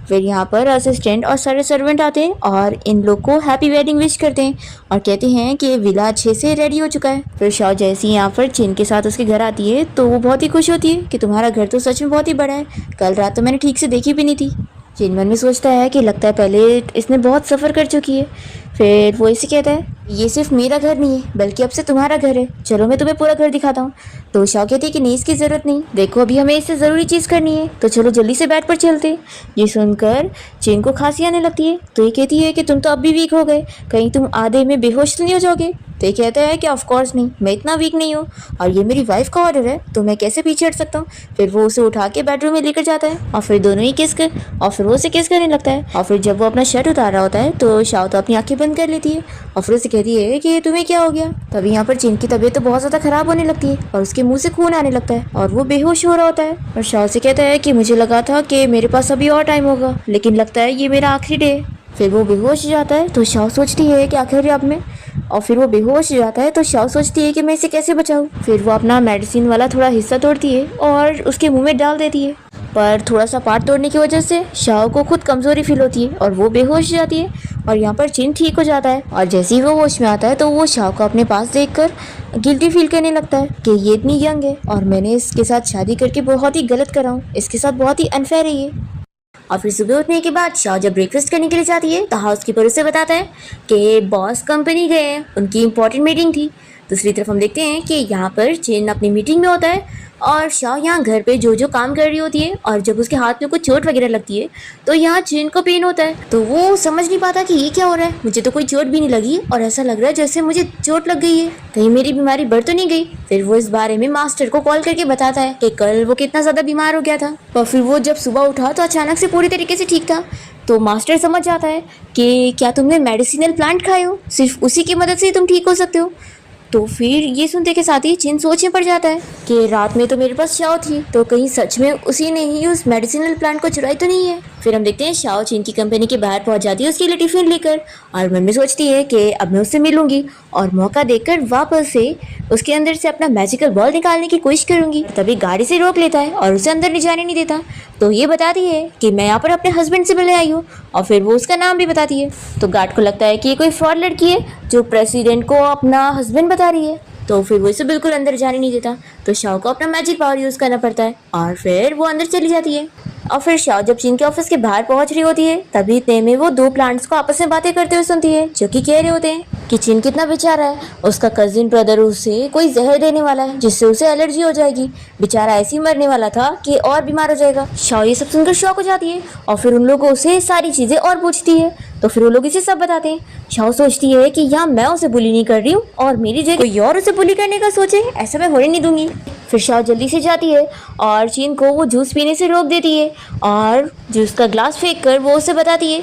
फिर यहाँ पर असिस्टेंट और सारे सर्वेंट आते हैं और इन लोग को हैप्पी वेडिंग विश करते हैं और कहते हैं कि विला अच्छे से रेडी हो चुका है। फिर शाओ जैसी यहाँ पर चिन के साथ उसके घर आती है तो वो बहुत ही खुश होती है कि तुम्हारा घर तो सच में बहुत ही बड़ा है, कल रात तो मैंने ठीक से देखी भी नहीं थी। चिन मन में सोचता है कि लगता है पहले इसने बहुत सफ़र कर चुकी है। फिर वो इसे कहता है ये सिर्फ मेरा घर नहीं है बल्कि अब से तुम्हारा घर है, चलो मैं तुम्हें पूरा घर दिखाता हूँ। तो शाओ कहती है कि नहीं, इसकी ज़रूरत नहीं, देखो अभी हमें इससे ज़रूरी चीज़ करनी है, तो चलो जल्दी से बेड पर चलते। ये सुनकर चिन को खांसी आने लगती है तो ये कहती है कि तुम तो अब भी वीक हो गए, कहीं तुम आधे में बेहोश तो नहीं हो जाओगे? तो ये कहता है कि ऑफकोर्स नहीं, मैं इतना वीक नहीं हूँ और ये मेरी वाइफ का ऑर्डर है तो मैं कैसे पीछे हट सकता हूँ। फिर वो उसे उठा के बेडरूम में लेकर जाता है और फिर दोनों ही किस कर और फिर वो उसे किस करने लगता है। और फिर जब वो अपना शर्ट उतार रहा होता है तो शाओ तो अपनी आंखें बंद कर लेती है और फिर उसे कहती है कि तुम्हें क्या हो गया। तभी यहाँ पर चिन की तबीयत तो बहुत ज़्यादा खराब होने लगती है और उसके मुंह से खून आने लगता है और वो बेहोश हो रहा होता है। और शाओ से कहता है कि मुझे लगा था कि मेरे पास अभी और टाइम होगा, लेकिन लगता है ये मेरा आखिरी डे है। फिर वो बेहोश हो जाता है तो शाओ सोचती है कि आखिर अब मैं और फिर वो बेहोश हो जाता है तो शाओ सोचती है कि मैं इसे कैसे बचाऊं। फिर वो अपना मेडिसिन वाला थोड़ा हिस्सा तोड़ती है और उसके मुंह में डाल देती है, पर थोड़ा सा पार्ट तोड़ने की वजह से शाओ को खुद कमज़ोरी फील होती है और वो बेहोश हो जाती है। और यहाँ पर चिन ठीक हो जाता है और जैसे ही वो होश में आता है तो वो शाओ को अपने पास देखकर गिल्टी फील करने लगता है कि ये इतनी यंग है और मैंने इसके साथ शादी करके बहुत ही गलत करा हूँ, इसके साथ बहुत ही अनफेयर है ये। और फिर सुबह उठने के बाद शाओ जब ब्रेकफास्ट करने के लिए जाती है तो हाउसकीपर उसे बताता है कि बॉस कंपनी गए हैं, उनकी इंपॉर्टेंट मीटिंग थी। दूसरी तरफ हम देखते हैं कि यहाँ पर चिन अपनी मीटिंग में होता है और शाओ यहाँ घर पे जो काम कर रही होती है और जब उसके हाथ में कुछ चोट वगैरह लगती है तो यहाँ चिन को पेन होता है तो वो समझ नहीं पाता कि ये क्या हो रहा है, मुझे तो कोई चोट भी नहीं लगी और ऐसा लग रहा है जैसे मुझे चोट लग गई है, कहीं मेरी बीमारी बढ़ तो नहीं गई। फिर वो इस बारे में मास्टर को कॉल करके बताता है कि कल वो कितना ज़्यादा बीमार हो गया था और फिर वो जब सुबह उठा तो अचानक से पूरी तरीके से ठीक था। तो मास्टर समझ जाता है कि क्या तुमने मेडिसिनल प्लांट खाए हो, सिर्फ उसी की मदद से तुम ठीक हो सकते हो। तो फिर ये सुनते के साथ ही चिन सोच में पड़ जाता है कि रात में तो मेरे पास शाओ थी, तो कहीं सच में उसी ने ही उस मेडिसिनल प्लांट को चुराई तो नहीं है। फिर हम देखते हैं शाओ चिन की कंपनी के बाहर पहुंच जाती है उसके लिए टिफिन लेकर और मन में सोचती है कि अब मैं उससे मिलूंगी और मौका देखकर वापस से उसके अंदर से अपना मैजिकल बॉल निकालने की कोशिश करूंगी। तभी गाड़ी से रोक लेता है और उसे अंदर ले जाने नहीं देता। तो ये बताती है कि मैं यहाँ पर अपने हस्बैंड से मिलने आई हूँ और फिर वो उसका नाम भी बताती है। तो गार्ड को लगता है कि ये कोई फ्रॉड लड़की है जो प्रेसिडेंट को अपना हस्बैंड बता रही है, तो फिर वो इसे बिल्कुल अंदर जाने नहीं देता। तो शाओ को अपना मैजिक पावर यूज़ करना पड़ता है और फिर वो अंदर चली जाती है। और फिर शाओ जब चिन के ऑफिस के बाहर पहुंच रही होती है तभी इतने में वो दो प्लांट्स को आपस में बातें करते हुए सुनती है जो कि कह रहे होते हैं कि चिन कितना बेचारा है, उसका कजिन ब्रदर उसे कोई जहर देने वाला है जिससे उसे एलर्जी हो जाएगी, बेचारा ऐसे ही मरने वाला था कि और बीमार हो जाएगा। शाओ ये सब सुनकर शॉक हो जाती है और फिर उन लोगों से सारी चीज़ें और पूछती है तो फिर वो लोग इसे सब बताते हैं। शाओ सोचती है कि यहाँ मैं उसे बुली नहीं कर रही हूँ और मेरी जगह कोई और उसे बुली करने का सोचे, ऐसा मैं होने नहीं दूंगी। फिर शाओ जल्दी से जाती है और चिन को वो जूस पीने से रोक देती है और जूस का ग्लास फेंककर वो उसे बताती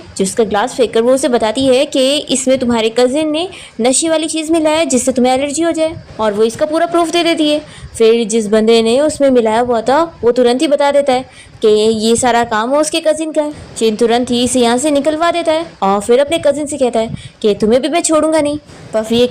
है कि इसमें तुम्हारे कजिन ने नशे वाली चीज़ मिलाया है जिससे तुम्हें एलर्जी हो जाए, और वो इसका पूरा प्रूफ दे देती है। फिर जिस बंदे ने उसमें मिलाया हुआ था वो तुरंत ही बता देता है कि ये सारा काम वो उसके कजिन का है। चिन तुरंत ही इसे यहाँ से निकलवा देता है और फिर अपने कजिन से कहता है कि तुम्हें भी मैं छोड़ूंगा नहीं। पर ये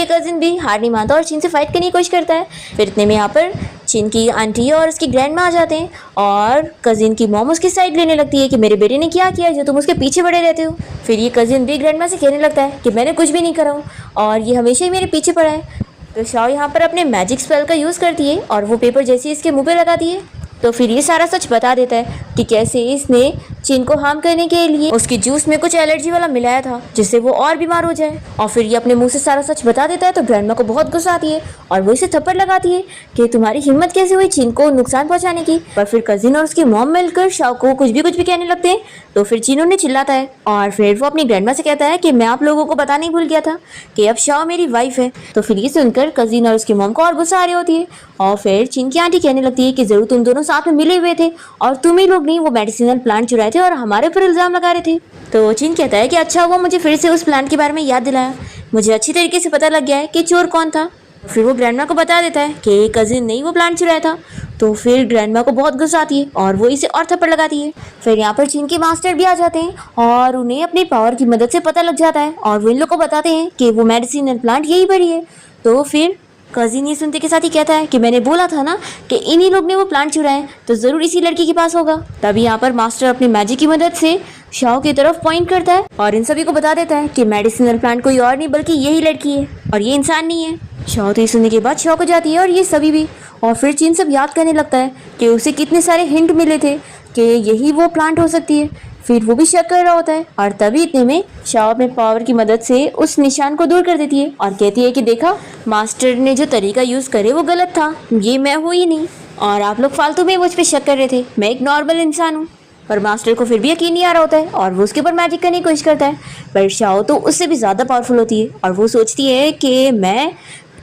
कजिन भी हार नहीं मानता और चिन से फाइट करने की कोशिश करता है। फिर इतने में यहाँ पर चिन की आंटी और उसकी ग्रैंड माँ आ जाते हैं और कजिन की मॉम उसकी साइड लेने लगती है कि मेरे बेटे ने क्या किया जो तुम उसके पीछे पड़े रहते हो। फिर ये कजिन भी ग्रैंड माँ से कहने लगता है कि मैंने कुछ भी नहीं करा हूँ और ये हमेशा ही मेरे पीछे पड़ा है। तो शाओ यहाँ पर अपने मैजिक स्पेल का यूज़ करती है और वो पेपर जैसे इसके मुंह पे लगाती है तो फिर ये सारा सच बता देता है कि कैसे इसने चिन को हार्म करने के लिए उसके जूस में कुछ एलर्जी वाला मिलाया था जिससे वो और बीमार हो जाए। और फिर ये अपने मुंह से सारा सच बता देता है तो ग्रैंडमा को बहुत गुस्सा आती है और वो इसे थप्पड़ लगाती है कि तुम्हारी हिम्मत कैसे हुई चिन को नुकसान पहुंचाने की। पर फिर कजिन और उसकी मॉम मिलकर शाओ को कुछ भी कहने लगते हैं तो फिर चिन उन्हें चिल्लाता है और फिर वो अपनी ग्रैंडमा से कहता है कि मैं आप लोगों को बताना ही भूल गया था कि अब शाओ मेरी वाइफ है। तो फिर ये सुनकर कजिन और उसकी मॉम को और गुस्सा आ रही होती है और फिर चिन की आंटी कहने लगती है कि जरूर तुम दोनों साथ में मिले हुए थे और तुम ही लोग नहीं वो मेडिसिनल प्लांट चुराए थे और हमारे ऊपर इल्जाम लगा रहे थे। तो चिन कहता है कि अच्छा हुआ मुझे फिर से उस प्लांट के बारे में याद दिलाया, मुझे अच्छी तरीके से पता लग गया है कि चोर कौन था। फिर वो ग्रैंडमा को बता देता है कि कजिन ने ही वो प्लांट चुराया था। तो फिर ग्रैंडमा को बहुत गुस्सा आती है और वो इसे और थप्पड़ लगाती है। फिर यहाँ पर चिन के मास्टर भी आ जाते हैं और उन्हें अपनी पावर की मदद से पता लग जाता है और वो इन लोग को बताते हैं कि वो मेडिसिनल प्लांट यही पर ही है। तो फिर कजिन ये सुनते के साथ ही कहता है कि मैंने बोला था ना कि इन्हीं लोग ने वो प्लांट चुराए तो ज़रूर इसी लड़की के पास होगा। तभी यहाँ पर मास्टर अपनी मैजिक की मदद से शाओ की तरफ पॉइंट करता है और इन सभी को बता देता है कि मेडिसिनल प्लांट कोई और नहीं बल्कि यही लड़की है और ये इंसान नहीं है। शाओ तो ये सुनने के बाद शॉक हो जाती है और ये सभी भी। और फिर चिन सब याद करने लगता है कि उसे कितने सारे हिंट मिले थे कि यही वो प्लांट हो सकती है। फिर वो भी शक कर रहा होता है और तभी इतने में शाओ अपने पावर की मदद से उस निशान को दूर कर देती है और कहती है कि देखा मास्टर ने जो तरीका यूज़ करे वो गलत था, ये मैं हूँ ही नहीं और आप लोग फालतू में मुझ पर शक कर रहे थे, मैं एक नॉर्मल इंसान हूँ। पर मास्टर को फिर भी यकीन नहीं आ रहा होता है और वो उसके ऊपर मैजिक करने की कोशिश करता है। पर शाओ तो उससे भी ज़्यादा पावरफुल होती है और वो सोचती है कि मैं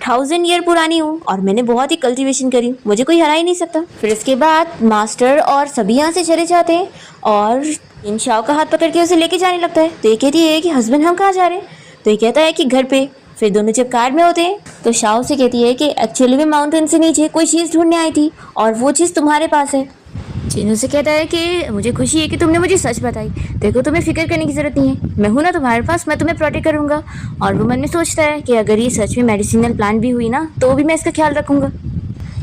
1000 ईयर पुरानी हूँ और मैंने बहुत ही कल्टीवेशन करी, मुझे कोई हरा ही नहीं सकता। फिर इसके बाद मास्टर और सभी यहाँ से चले जाते हैं और इन शाओ का हाथ पकड़ के उसे लेके जाने लगता है। तो ये कहती है कि हस्बैंड हम कहाँ जा रहे हैं, तो ये कहता है कि घर पे। फिर दोनों जब कार में होते हैं तो शाओ से कहती है कि एक्चुअली मैं माउंटेन से नीचे कोई चीज़ ढूंढने आई थी और वो चीज़ तुम्हारे पास है। चिनू से कहता है कि मुझे खुशी है कि तुमने मुझे सच बताई, देखो तुम्हें फिक्र करने की ज़रूरत नहीं है, मैं हूँ ना तुम्हारे पास, मैं तुम्हें प्रोटेक्ट करूँगा। और वो मन में सोचता है कि अगर ये सच में मेडिसिनल प्लांट भी हुई ना तो भी मैं इसका ख्याल रखूँगा।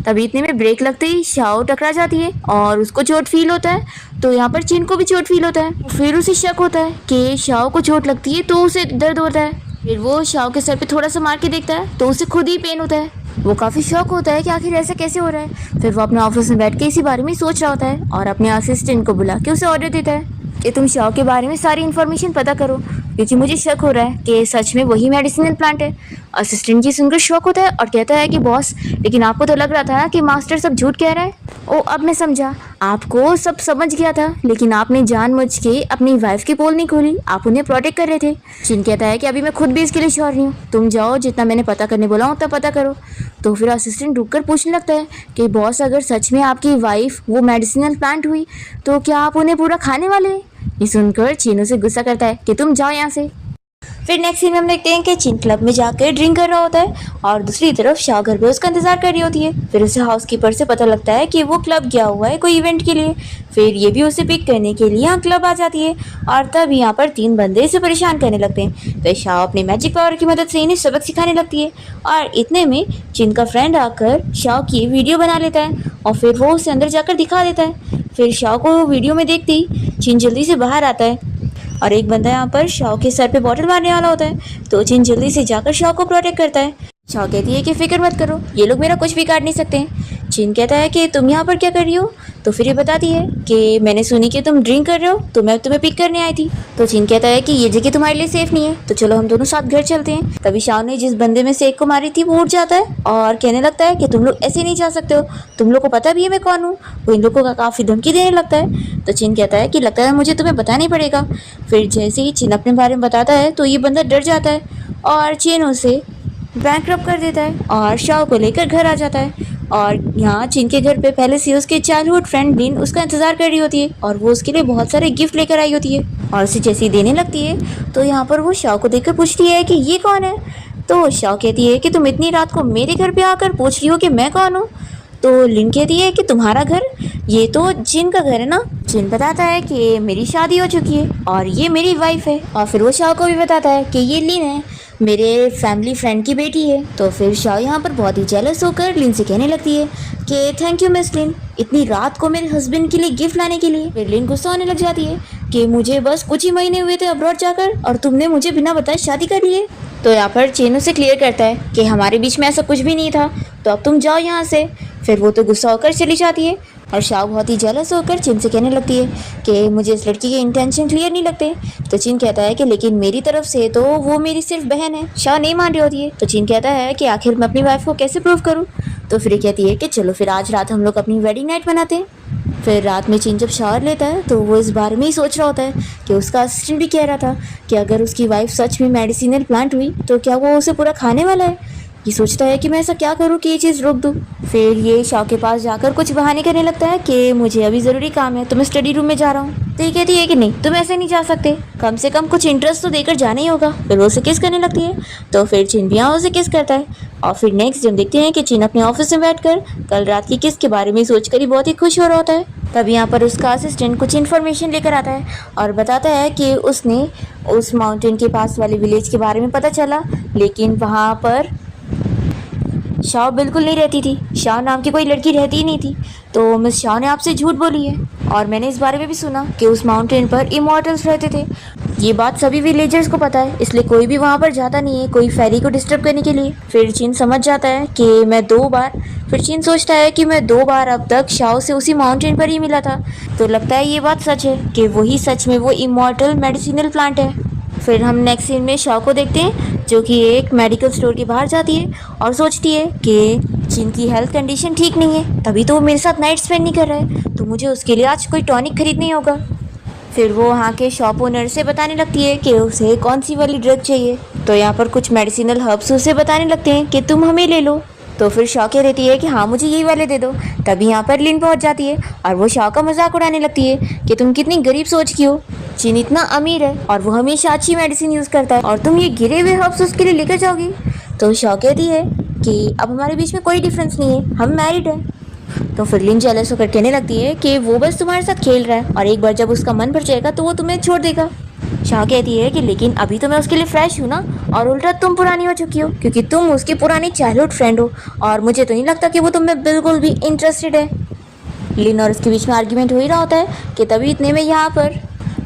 तभी इतने में ब्रेक लगते ही शाओ टकरा जाती है और उसको चोट फील होता है। तो यहाँ पर चिन को भी चोट फील होता है। फिर उसे शक होता है कि शाओ को चोट लगती है तो उसे दर्द होता है। फिर वो शाओ के सर पे थोड़ा सा मार के देखता है तो उसे खुद ही पेन होता है। वो काफ़ी शॉक होता है कि आखिर ऐसा कैसे हो रहा है। फिर वो अपने ऑफिस में बैठ के इसी बारे में सोच रहा होता है और अपने असिस्टेंट को बुला के उसे ऑर्डर देता है कि तुम शाओ के बारे में सारी इन्फॉर्मेशन पता करो क्योंकि मुझे शक हो रहा है कि सच में वही मेडिसिनल प्लांट है। असिस्टेंट जी सुनकर शॉक होता है और कहता है कि बॉस, लेकिन आपको तो लग रहा था कि मास्टर सब झूठ कह रहा है। ओ अब मैं समझा, आपको सब समझ गया था लेकिन आपने जानबूझ के अपनी वाइफ की पोल नहीं खोली, आप उन्हें प्रोटेक्ट कर रहे थे। चिन कहता है कि अभी मैं खुद भी इसके लिए श्योर नहीं हूँ, तुम जाओ जितना मैंने पता करने बोला उतना पता करो। तो फिर असिस्टेंट रुक कर पूछने लगता है कि बॉस, अगर सच में आपकी वाइफ वो मेडिसिनल प्लांट हुई तो क्या आप उन्हें पूरा खाने वाले हैं? ये सुनकर चिन से गुस्सा करता है कि तुम जाओ यहाँ से। फिर नेक्स्ट सीन में हम देखते हैं कि चिन क्लब में जाकर ड्रिंक कर रहा होता है और दूसरी तरफ शाओ घर पे उसका इंतजार कर रही होती है। फिर उसे हाउसकीपर से पता लगता है कि वो क्लब गया हुआ है कोई इवेंट के लिए। फिर ये भी उसे पिक करने के लिए यहाँ क्लब आ जाती है और तब यहाँ पर 3 बंदे इसे परेशान करने लगते हैं। तो शाओ अपनी मैजिक पावर की मदद से इन्हें सबक सिखाने लगती है और इतने में चिन का फ्रेंड आकर शाओ की वीडियो बना लेता है और फिर वो उसे अंदर जाकर दिखा देता है। फिर शाओ को वीडियो में देखते ही चिन जल्दी से बाहर आता है और एक बंदा यहाँ पर शाओ के सर पे बॉटल मारने वाला होता है। तो चिन जल्दी से जाकर शाओ को प्रोटेक्ट करता है। शाओ कहती है कि फिक्र मत करो, ये लोग मेरा कुछ भी काट नहीं सकते। चिन कहता है कि तुम यहाँ पर क्या कर रही हो? तो फिर ये बताती है कि मैंने सुनी कि तुम ड्रिंक कर रहे हो तो मैं तुम्हें पिक करने आई थी। तो चिन कहता है कि ये जगह तुम्हारे लिए सेफ नहीं है, तो चलो हम दोनों साथ घर चलते हैं। तभी शाओ ने जिस बंदे में से एक को मारी थी वो उठ जाता है और कहने लगता है कि तुम लोग ऐसे नहीं जा सकते हो, तुम लोग को पता भी है मैं कौन हूँ। वो इन लोगों का काफ़ी धमकी देने लगता है। तो चिन कहता है कि लगता है मुझे तुम्हें बताना ही पड़ेगा। फिर जैसे ही चिन अपने बारे में बताता है तो ये बंदा डर जाता है और चिन उसे बैंकरप्ट कर देता है और शाओ को लेकर घर आ जाता है। और यहाँ चिन के घर पे पहले से उसके चाइल्डहुड फ्रेंड लिन उसका इंतजार कर रही होती है और वो उसके लिए बहुत सारे गिफ्ट लेकर आई होती है और उसे जैसे ही देने लगती है तो यहाँ पर वो शाओ को देखकर पूछती है कि ये कौन है। तो शाओ कहती है कि तुम इतनी रात को मेरे घर पे आकर पूछ रही हो कि मैं कौन हूँ। तो लिन कहती है कि तुम्हारा घर, ये तो जिन का घर है ना। जिन बताता है कि मेरी शादी हो चुकी है और ये मेरी वाइफ है। और फिर वो शाओ को भी बताता है कि ये लिन है, मेरे फैमिली फ्रेंड की बेटी है। तो फिर शाओ यहाँ पर बहुत ही जेलस होकर लिन से कहने लगती है कि थैंक यू मिस लिन, इतनी रात को मेरे हस्बैंड के लिए गिफ्ट लाने के लिए। फिर लिन गुस्सा होने लग जाती है कि मुझे बस कुछ ही महीने हुए थे अब्रॉड जाकर और तुमने मुझे बिना बताए शादी कर ली है। तो यहाँ पर चेन उसे क्लियर करता है कि हमारे बीच में ऐसा कुछ भी नहीं था, तो अब तुम जाओ यहाँ से। फिर वो तो गुस्सा होकर चली जाती है और शाओ बहुत ही जेलस होकर चिन से कहने लगती है कि मुझे इस लड़की के इंटेंशन क्लियर नहीं लगते। तो चिन कहता है कि लेकिन मेरी तरफ से तो वो मेरी सिर्फ बहन है। शाओ नहीं मान रही होती है। तो चिन कहता है कि आखिर मैं अपनी वाइफ को कैसे प्रूव करूँ। तो फिर कहती है कि चलो फिर आज रात हम लोग अपनी वेडिंग नाइट मनाते हैं। फिर रात में चिन जब शावर लेता है तो वो इस बारे में ही सोच रहा होता है कि उसका असिस्टेंट भी कह रहा था कि अगर उसकी वाइफ सच में मेडिसिनल प्लांट हुई तो क्या वो उसे पूरा खाने वाला है। ये सोचता है कि मैं ऐसा क्या करूं कि ये चीज़ रोक दूं। फिर ये शाओ के पास जाकर कुछ बहाने करने लगता है कि मुझे अभी ज़रूरी काम है तो मैं स्टडी रूम में जा रहा हूँ। तो ये कहती है कि नहीं तुम ऐसे नहीं जा सकते, कम से कम कुछ इंटरेस्ट तो देकर जाना ही होगा। फिर वो उसे किस करने लगती है। तो फिर चिन भी उसे किस करता है। और फिर नेक्स्ट हम देखते हैं कि चिन अपने ऑफिस में बैठकर कल रात की किस के बारे में सोचकर ही बहुत ही खुश हो रहा होता है। तब यहाँ पर उसका असिस्टेंट कुछ इन्फॉर्मेशन लेकर आता है और बताता है कि उसने उस माउंटेन के पास वाले विलेज के बारे में पता चला, लेकिन वहाँ पर शाओ बिल्कुल नहीं रहती थी। शाओ नाम की कोई लड़की रहती ही नहीं थी। तो मिस शाओ ने आपसे झूठ बोली है। और मैंने इस बारे में भी सुना कि उस माउंटेन पर इमॉर्टल्स रहते थे। ये बात सभी विलेजर्स को पता है, इसलिए कोई भी वहाँ पर जाता नहीं है कोई फेरी को डिस्टर्ब करने के लिए। फिर चिन समझ जाता है कि मैं 2 बार फिर चिन सोचता है कि मैं 2 बार अब तक शाओ से उसी माउंटेन पर ही मिला था। तो लगता है ये बात सच है कि वही सच में वो इमॉर्टल मेडिसिनल प्लांट है। फिर हम नेक्स्ट सीन में शाओ को देखते हैं जो कि एक मेडिकल स्टोर के बाहर जाती है और सोचती है कि चिन की हेल्थ कंडीशन ठीक नहीं है, तभी तो वो मेरे साथ नाइट स्पेंड नहीं कर रहा है, तो मुझे उसके लिए आज कोई टॉनिक खरीदना ही होगा। फिर वो वहाँ के शॉप ओनर से बताने लगती है कि उसे कौन सी वाली ड्रग चाहिए। तो यहाँ पर कुछ मेडिसिनल हर्ब्स उसे बताने लगते हैं कि तुम हमें ले लो। तो फिर शाओ कह देती है कि हाँ मुझे यही वाले दे दो। तभी यहाँ पर लिन पहुँच जाती है और वो शाओ का मजाक उड़ाने लगती है कि तुम कितनी गरीब सोच की हो, चिन इतना अमीर है और वो हमेशा अच्छी मेडिसिन यूज़ करता है और तुम ये गिरे हुए हर्ब्स उसके लिए लेकर जाओगी। तो शाओ कहती है कि अब हमारे बीच में कोई डिफरेंस नहीं है, हम मैरिड हैं। तो फिर लिन जेलस होकर कहने लगती है कि वो बस तुम्हारे साथ खेल रहा है और एक बार जब उसका मन भर जाएगा तो वो तुम्हें छोड़ देगा। शाह कहती है कि लेकिन अभी तो मैं उसके लिए फ्रेश हूँ ना, और उल्टा तुम पुरानी हो चुकी हो क्योंकि तुम उसकी पुरानी चाइल्डहुड फ्रेंड हो और मुझे तो नहीं लगता कि वो तुम में बिल्कुल भी इंटरेस्टेड है। लिन और उसके बीच में आर्ग्यूमेंट हो ही रहा होता है कि तभी इतने में यहाँ पर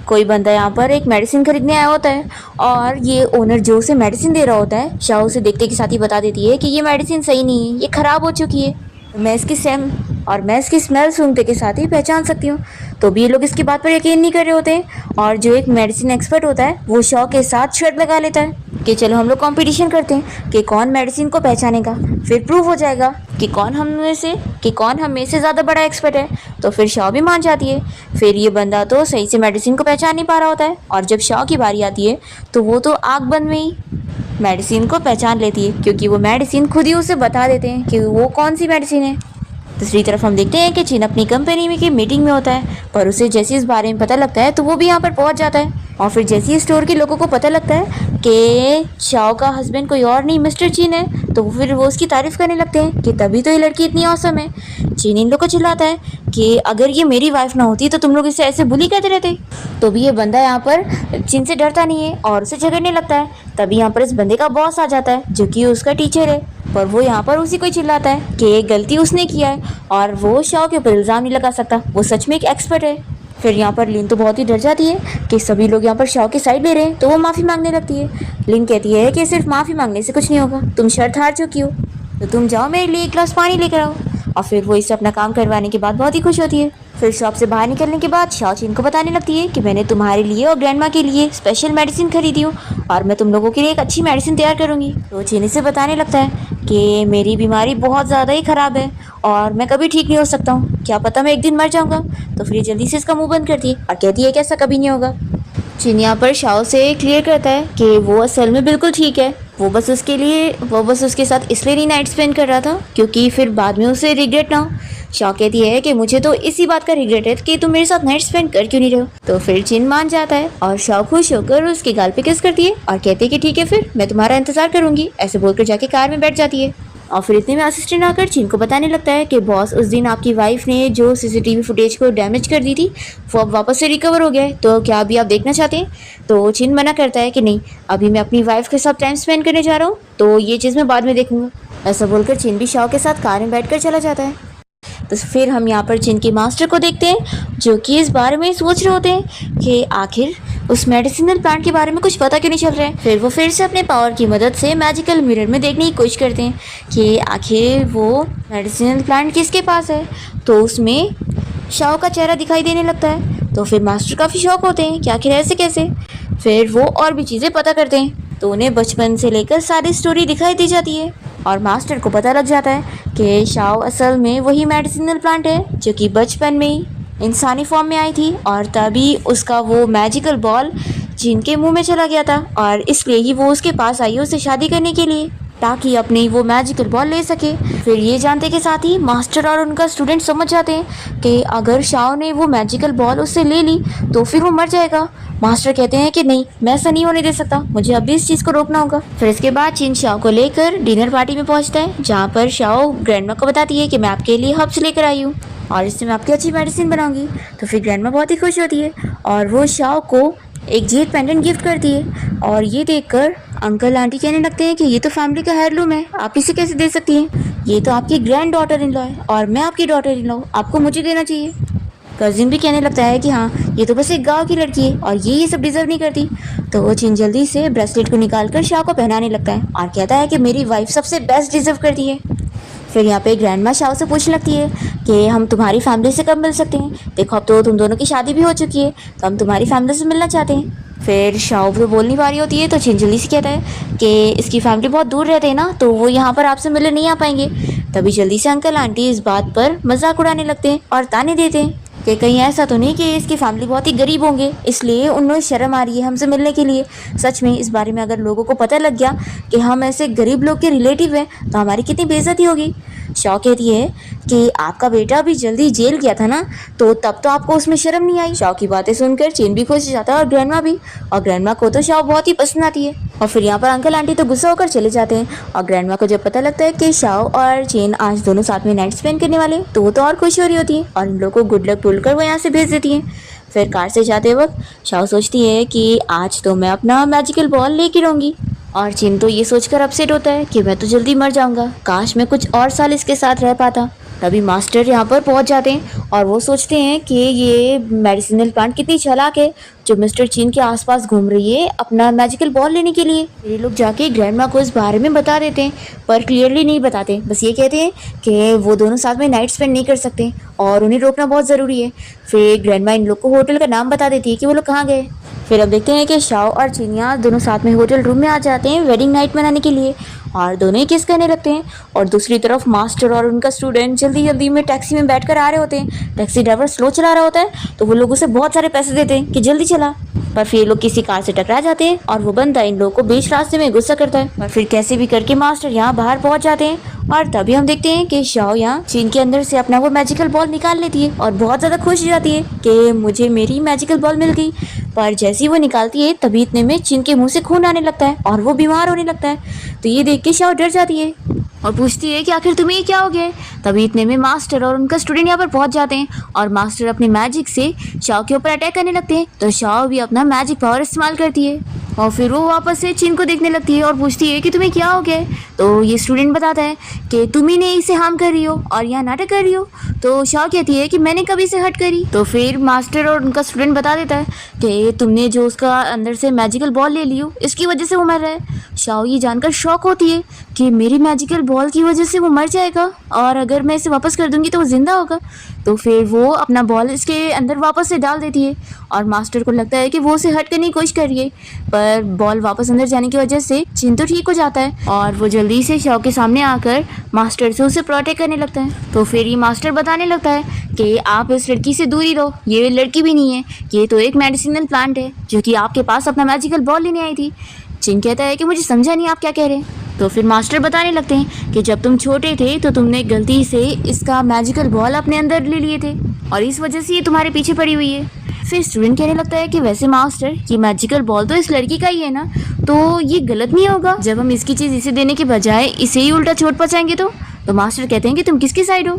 कोई बंदा यहाँ पर एक मेडिसिन खरीदने आया होता है और ये ओनर जो उसे मेडिसिन दे रहा होता है शाह उसे देखते के साथ ही बता देती है कि ये मेडिसिन सही नहीं है, ये ख़राब हो चुकी है। मैं इसकी स्मेल सूंघते के साथ ही पहचान सकती हूँ। तो भी ये लोग इसकी बात पर यकीन नहीं कर रहे होते और जो एक मेडिसिन एक्सपर्ट होता है वो शॉ के साथ शर्त लगा लेता है कि चलो हम लोग कंपटीशन करते हैं कि कौन मेडिसिन को पहचानेगा। फिर प्रूव हो जाएगा कि कौन हम में से ज़्यादा बड़ा एक्सपर्ट है। तो फिर शॉ भी मान जाती है। फिर ये बंदा तो सही से मेडिसिन को पहचान नहीं पा रहा होता है और जब शॉ की बारी आती है तो वो तो आग बंद में ही मेडिसिन को पहचान लेती है क्योंकि वो मेडिसिन खुद ही उसे बता देते हैं कि वो कौन सी मेडिसिन है। दूसरी तरफ हम देखते हैं कि चिन अपनी कंपनी में की मीटिंग में होता है, पर उसे जैसे इस बारे में पता लगता है तो वो भी यहाँ पर पहुँच जाता है। और फिर जैसे ही स्टोर के लोगों को पता लगता है कि शाओ का हस्बैंड कोई और नहीं मिस्टर चिन है तो फिर वो उसकी तारीफ करने लगते हैं कि तभी तो ये लड़की इतनी औसम है। चिन इन लोग को चिल्लाता है कि अगर ये मेरी वाइफ ना होती तो तुम लोग इसे ऐसे बुली करते रहते। तो भी ये बंदा यहाँ पर चिन से डरता नहीं है और उसे झगड़ने लगता है। तभी यहाँ पर इस बंदे का बॉस आ जाता है जो कि उसका टीचर है, पर वो यहाँ पर उसी को ही चिल्लाता है कि एक गलती उसने किया है और वो शाओ के ऊपर इल्ज़ाम नहीं लगा सकता, वो सच में एक एक्सपर्ट है। फिर यहाँ पर लिन तो बहुत ही डर जाती है कि सभी लोग यहाँ पर शाओ की साइड ले रहे हैं तो वो माफ़ी मांगने लगती है। लिन कहती है कि सिर्फ माफ़ी मांगने से कुछ नहीं होगा, तुम शर्त हार चुकी हो तो तुम जाओ मेरे लिए एक गिलास पानी लेकर आओ। और फिर वो इससे अपना काम करवाने के बाद बहुत ही खुश होती है। फिर शॉप से बाहर निकलने के बाद शाओ चिन को बताने लगती है कि मैंने तुम्हारे लिए और ग्रैंडमा के लिए स्पेशल मेडिसिन खरीदी हूँ और मैं तुम लोगों के लिए एक अच्छी मेडिसिन तैयार करूँगी। तो चिन इसे बताने लगता है कि मेरी बीमारी बहुत ज़्यादा ही ख़राब है और मैं कभी ठीक नहीं हो सकता हूँ, क्या पता मैं एक दिन मर जाऊँगा। तो फिर जल्दी से इसका मुँह बंद करती है और कहती है कि ऐसा कभी नहीं होगा। चिन यहाँ पर शाओ से क्लियर करता है कि वो असल में बिल्कुल ठीक है, वो बस उसके साथ इसलिए नहीं नाइट स्पेंड कर रहा था क्योंकि फिर बाद में उसे रिग्रेट ना हो। शाओ कहती है कि मुझे तो इसी बात का रिग्रेट है कि तुम मेरे साथ नाइट स्पेंड कर क्यों नहीं रहे हो। तो फिर चिन मान जाता है और शाओ खुश होकर उसके गाल पे किस करती है और कहती है कि ठीक है फिर मैं तुम्हारा इंतजार करूंगी। ऐसे बोलकर जाके कार में बैठ जाती है। और फिर इतने में असिस्टेंट आकर चिन को बताने लगता है कि बॉस, उस दिन आपकी वाइफ ने जो सीसीटीवी फुटेज को डैमेज कर दी थी वो अब वापस से रिकवर हो गया है, तो क्या अभी आप देखना चाहते हैं? तो चिन मना करता है कि नहीं, अभी मैं अपनी वाइफ के साथ टाइम स्पेंड करने जा रहा हूँ, तो ये चीज़ मैं बाद में देखूंगा। ऐसा बोलकर चिन भी शाओ के साथ कार में बैठकर चला जाता है। तो फिर हम यहाँ पर चिन के मास्टर को देखते हैं, जो कि इस बारे में सोच रहे होते हैं कि आखिर उस मेडिसिनल प्लांट के बारे में कुछ पता क्यों नहीं चल रहा है। फिर वो फिर से अपने पावर की मदद से मैजिकल मिरर में देखने की कोशिश करते हैं कि आखिर वो मेडिसिनल प्लांट किसके पास है। तो उसमें शाओ का चेहरा दिखाई देने लगता है। तो फिर मास्टर काफ़ी शौक होते हैं कि आखिर ऐसे कैसे। फिर वो और भी चीज़ें पता करते हैं, तो उन्हें बचपन से लेकर सारी स्टोरी दिखाई दी जाती है और मास्टर को पता लग जाता है कि शाओ असल में वही मेडिसिनल प्लांट है जो कि बचपन में ही इंसानी फॉर्म में आई थी और तभी उसका वो मैजिकल बॉल जिन के मुंह में चला गया था और इसलिए ही वो उसके पास आई उससे शादी करने के लिए, ताकि अपनी वो मैजिकल बॉल ले सके। फिर ये जानते के साथ ही मास्टर और उनका स्टूडेंट समझ जाते हैं कि अगर शाओ ने वो मैजिकल बॉल उससे ले ली तो फिर वो मर जाएगा। मास्टर कहते हैं कि नहीं, मैं ऐसा नहीं होने दे सकता, मुझे अभी इस चीज़ को रोकना होगा। फिर इसके बाद चिन शाओ को लेकर डिनर पार्टी में पहुंचता है, जहाँ पर शाओ ग्रैंडमा को बताती है कि मैं आपके लिए हर्ब्स लेकर आई हूँ और इससे मैं आपकी अच्छी मेडिसिन बनाऊंगी। तो फिर ग्रैंडमा बहुत ही खुश होती है और वो शाओ को एक जेड पेंडेंट गिफ्ट करती है और ये देखकर अंकल आंटी कहने लगते हैं कि ये तो फैमिली का हेirloom है, आप इसे कैसे दे सकती हैं? ये तो आपकी ग्रैंड डॉटर इन लॉ है और मैं आपकी डॉटर इन लॉ, आपको मुझे देना चाहिए। कजिन भी कहने लगता है कि हाँ, ये तो बस एक गांव की लड़की है और ये सब डिजर्व नहीं करती। तो वो चिन जल्दी से ब्रेसलेट को निकालकर शाओ को पहनाने लगता है और कहता है कि मेरी वाइफ सबसे बेस्ट डिजर्व करती है। फिर यहाँ पे ग्रैंडमा शाओ से पूछने लगती है कि हम तुम्हारी फैमिली से कब मिल सकते हैं? देखो अब तो तुम दोनों की शादी भी हो चुकी है, तो हम तुम्हारी फैमिली से मिलना चाहते हैं। फिर शाओ भी बोल नहीं पा रही होती है, तो चिन जल्दी से कहता है कि इसकी फैमिली बहुत दूर रहते हैं ना, तो वो यहाँ पर आपसे मिलने नहीं आ पाएंगे। तभी जल्दी से अंकल आंटी इस बात पर मजाक उड़ाने लगते हैं और ताने देते हैं कि कहीं ऐसा तो नहीं कि इसकी फैमिली बहुत ही गरीब होंगे, इसलिए उन्हें शर्म आ रही है हमसे मिलने के लिए। सच में इस बारे में अगर लोगों को पता लग गया कि हम ऐसे गरीब लोग के रिलेटिव हैं तो हमारी कितनी बेइज्जती होगी। शाओ कहती है कि आपका बेटा अभी जल्दी जेल गया था ना, तो तब तो आपको उसमें शर्म नहीं आई। शाओ की बातें सुनकर चिन भी खुश हो जाता है और ग्रैंडमा भी, और ग्रैंडमा को तो शाओ बहुत ही पसंद आती है। और फिर यहाँ पर अंकल आंटी तो गुस्सा होकर चले जाते हैं और ग्रैंडमा को जब पता लगता है कि शाओ और चिन आज दोनों साथ में नाइट स्पेंड करने वाले, तो वो तो और खुश हो रही होती है और इन लोगों को गुड लक बोलकर वो यहाँ से भेज देती है। फिर कार से जाते वक्त शाओ सोचती है कि आज तो मैं अपना मैजिकल बॉल लेके रहूंगी, और चिन तो ये सोचकर अपसेट होता है कि मैं तो जल्दी मर जाऊंगा, काश मैं कुछ और साल इसके साथ रह पाता। तभी मास्टर यहाँ पर पहुँच जाते हैं और वो सोचते हैं कि ये मेडिसिनल प्लांट कितनी चालाक है जो मिस्टर चिन के आसपास घूम रही है अपना मैजिकल बॉल लेने के लिए। ये लोग जाके ग्रैंडमा को इस बारे में बता देते हैं, पर क्लियरली नहीं बताते, बस ये कहते हैं कि वो दोनों साथ में नाइट स्पेंड नहीं कर सकते और उन्हें रोकना बहुत ज़रूरी है। फिर ग्रैंडमा इन लोग को होटल का नाम बता देती है कि वो लोग कहाँ गए। फिर अब देखते हैं कि शाओ और चिनिया दोनों साथ में होटल रूम में आ जाते हैं वेडिंग नाइट मनाने के लिए और दोनों ही किस करने लगते हैं। और दूसरी तरफ मास्टर और उनका स्टूडेंट जल्दी जल्दी में टैक्सी में बैठकर आ रहे होते हैं। टैक्सी ड्राइवर स्लो चला रहा होता है तो वो लोग उसे बहुत सारे पैसे देते हैं कि जल्दी चला, पर फिर ये लोग किसी कार से टकरा जाते हैं और वो बंदा इन लोगों को बीच रास्ते में गुस्सा करता है। और फिर कैसे भी करके मास्टर यहाँ बाहर पहुंच जाते हैं और तभी हम देखते हैं कि शाओ यहाँ चिन के अंदर से अपना वो मैजिकल बॉल निकाल लेती है और बहुत ज़्यादा खुश हो जाती है कि मुझे मेरी मैजिकल बॉल मिल गई। पर जैसे ही वो निकालती है तभी इतने में चिन के मुंह से खून आने लगता है और वो बीमार होने लगता है। तो ये देख के शाओ डर जाती है और पूछती है कि आखिर तुम्हें ये क्या हो गया है। तभी इतने में मास्टर और उनका स्टूडेंट यहाँ पर पहुंच जाते हैं और मास्टर अपने मैजिक से शाओ के ऊपर अटैक करने लगते हैं। तो शाओ भी अपना मैजिक पावर इस्तेमाल करती है और फिर वो वापस से चिन को देखने लगती है और पूछती है कि तुम्हें क्या हो गया है। तो ये स्टूडेंट बताता है कि तुम ही ने इसे हार्म कर रही हो और यहाँ नाटक कर रही हो। तो शाओ कहती है कि मैंने कभी इसे हर्ट करी। तो फिर मास्टर और उनका स्टूडेंट बता देता है कि तुमने जो उसका अंदर से मैजिकल बॉल ले ली हो इसकी वजह से वो मर रहा है। शाओ ये जानकर शॉक होती है कि मेरी मैजिकल बॉल की वजह से वो मर जाएगा और अगर मैं इसे वापस कर दूंगी तो वो जिंदा होगा। तो फिर वो अपना बॉल इसके अंदर वापस से डाल देती है और मास्टर को लगता है कि वो उसे हट करने की कोशिश कर रही है, पर बॉल वापस अंदर जाने की वजह से चिन तो ठीक हो जाता है और वो जल्दी से शाओ के सामने आकर मास्टर से उसे प्रोटेक्ट करने लगता है। तो फिर ये मास्टर बताने लगता है कि आप इस लड़की से दूरी रहो, ये लड़की भी नहीं है, ये तो एक मेडिसिनल प्लांट है जो कि आपके पास अपना मैजिकल बॉल लेने आई थी। चिन कहता है कि मुझे समझा नहीं आप क्या कह रहे हैं। तो फिर मास्टर बताने लगते हैं कि जब तुम छोटे थे तो तुमने गलती से इसका मैजिकल बॉल अपने अंदर ले लिए थे और इस वजह से ये तुम्हारे पीछे पड़ी हुई है। फिर स्टूडेंट कहने लगता है कि वैसे मास्टर, ये मैजिकल बॉल तो इस लड़की का ही है ना, तो ये गलत नहीं होगा जब हम इसकी चीज़ इसे देने के बजाय इसे ही उल्टा चोट पहुँचाएंगे तो मास्टर कहते हैं कि तुम किसकी साइड हो।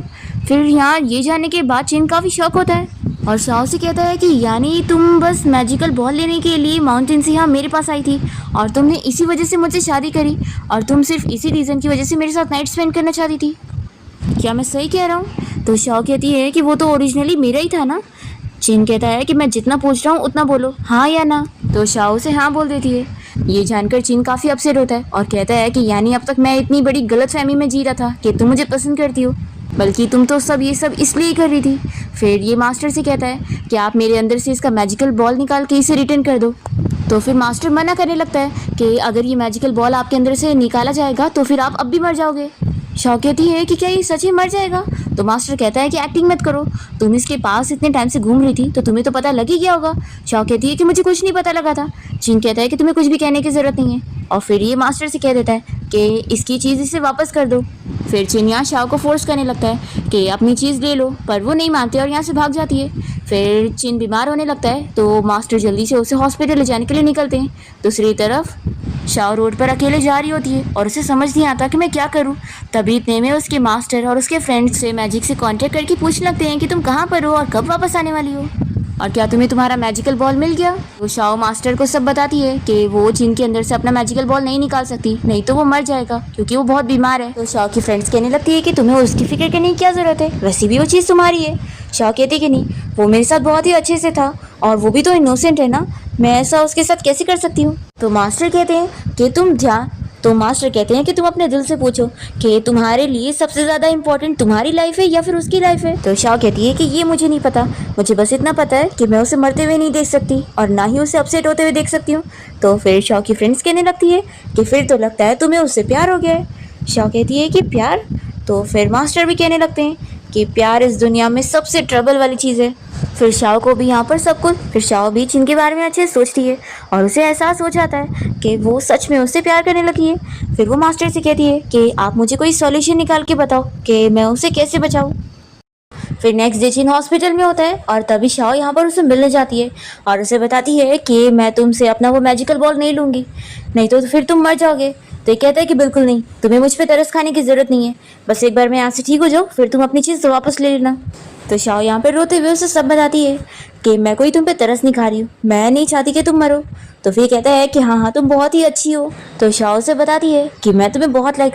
फिर यहाँ ये जानने के बाद चिन काफ़ी शौक होता है और शाओ से कहता है कि यानी तुम बस मैजिकल बॉल लेने के लिए माउंटेन से यहाँ मेरे पास आई थी और तुमने इसी वजह से मुझसे शादी करी और तुम सिर्फ इसी रीज़न की वजह से मेरे साथ नाइट स्पेंड करना चाहती थी। क्या मैं सही कह रहा हूँ? तो शाओ कहती है कि वो तो ओरिजिनली मेरा ही था ना। चिन कहता है कि मैं जितना पूछ रहा हूँ उतना बोलो, हाँ या ना। तो शाओ से हाँ बोल देती है। ये जानकर चिन काफ़ी अपसेट होता है और कहता है कि यानी अब तक मैं इतनी बड़ी गलतफहमी में जी रहा था कि तुम मुझे पसंद करती हो, बल्कि तुम तो ये सब इसलिए ही कर रही थी। फिर ये मास्टर से कहता है कि आप मेरे अंदर से इसका मैजिकल बॉल निकाल के इसे रिटर्न कर दो। तो फिर मास्टर मना करने लगता है कि अगर ये मैजिकल बॉल आपके अंदर से निकाला जाएगा तो फिर आप अब भी मर जाओगे। शाओ कहती है कि क्या ये सच ही मर जाएगा? तो मास्टर कहता है कि एक्टिंग मत करो, तुम इसके पास इतने टाइम से घूम रही थी तो तुम्हें तो पता लग ही गया होगा। शाओ कहती है कि मुझे कुछ नहीं पता लगा था। चिन कहता है कि तुम्हें कुछ भी कहने की ज़रूरत नहीं है और फिर ये मास्टर से कह देता है कि इसकी चीज़ इसे वापस कर दो। फिर चिन यहाँ शाओ को फोर्स करने लगता है कि अपनी चीज़ ले लो, पर वो नहीं मानती और यहाँ से भाग जाती है। फिर चिन बीमार होने लगता है तो मास्टर जल्दी से उसे हॉस्पिटल ले जाने के लिए निकलते हैं। दूसरी तरफ शाओ रोड पर अकेले जा रही होती है और उसे समझ नहीं आता कि मैं क्या करूं। तभी इतने में उसके मास्टर और उसके फ्रेंड्स से मैजिक से कांटेक्ट करके पूछने लगते हैं कि तुम कहाँ पर हो और कब वापस आने वाली हो और क्या तुम्हें तुम्हारा मैजिकल बॉल मिल गया। तो शाओ मास्टर को सब बताती है कि वो चिन के अंदर से अपना मैजिकल बॉल नहीं निकाल सकती, नहीं तो वो मर जाएगा क्योंकि वो बहुत बीमार है। तो शाओ की फ्रेंड्स कहने लगती है कि तुम्हें उसकी फिक्र करने की क्या ज़रूरत है, वैसे भी वो चीज़ तुम्हारी है। शाओ कहती कि नहीं, वो मेरे साथ बहुत ही अच्छे से था और वो भी तो इनोसेंट है ना, मैं ऐसा उसके साथ कैसे कर सकती हूँ। तो मास्टर कहते हैं कि तुम अपने दिल से पूछो कि तुम्हारे लिए सबसे ज़्यादा इम्पोर्टेंट तुम्हारी लाइफ है या फिर उसकी लाइफ है। तो शाओ कहती है कि ये मुझे नहीं पता, मुझे बस इतना पता है कि मैं उसे मरते हुए नहीं देख सकती और ना ही उसे अपसेट होते हुए देख सकती हूँ। तो फिर शाओ की फ्रेंड्स कहने लगती है कि फिर तो लगता है तुम्हें उससे प्यार हो गया है। शाओ कहती है कि प्यार? तो फिर मास्टर भी कहने लगते हैं कि प्यार इस दुनिया में सबसे ट्रबल वाली चीज़ है। फिर शाओ को भी यहाँ पर सब कुछ, फिर शाओ भी चिन के बारे में अच्छे से सोचती है और उसे एहसास हो जाता है कि वो सच में उससे प्यार करने लगी है। फिर वो मास्टर से कहती है कि आप मुझे कोई सॉल्यूशन निकाल के बताओ कि मैं उसे कैसे बचाऊँ। फिर नेक्स्ट डे चिन हॉस्पिटल में होता है और तभी शाओ यहाँ पर उसे मिलने जाती है और उसे बताती है कि मैं तुमसे अपना वो मैजिकल बॉल नहीं लूँगी, नहीं तो फिर तुम मर जाओगे। तो ये कहता है कि बिल्कुल नहीं, तुम्हें मुझ पे तरस खाने की ज़रूरत नहीं है, बस एक बार मैं यहाँ से ठीक हो जाऊँ फिर तुम अपनी चीज़ तो वापस ले लेना। तो शाओ यहाँ पे रोते हुए उसे सब बताती है कि मैं कोई तुम पे तरस नहीं खा रही हूँ, मैं नहीं चाहती कि तुम मरो। तो फिर कहता है कि हाँ तुम बहुत ही अच्छी हो। तो शाओ से बताती है कि मैं तुम्हें बहुत लाइक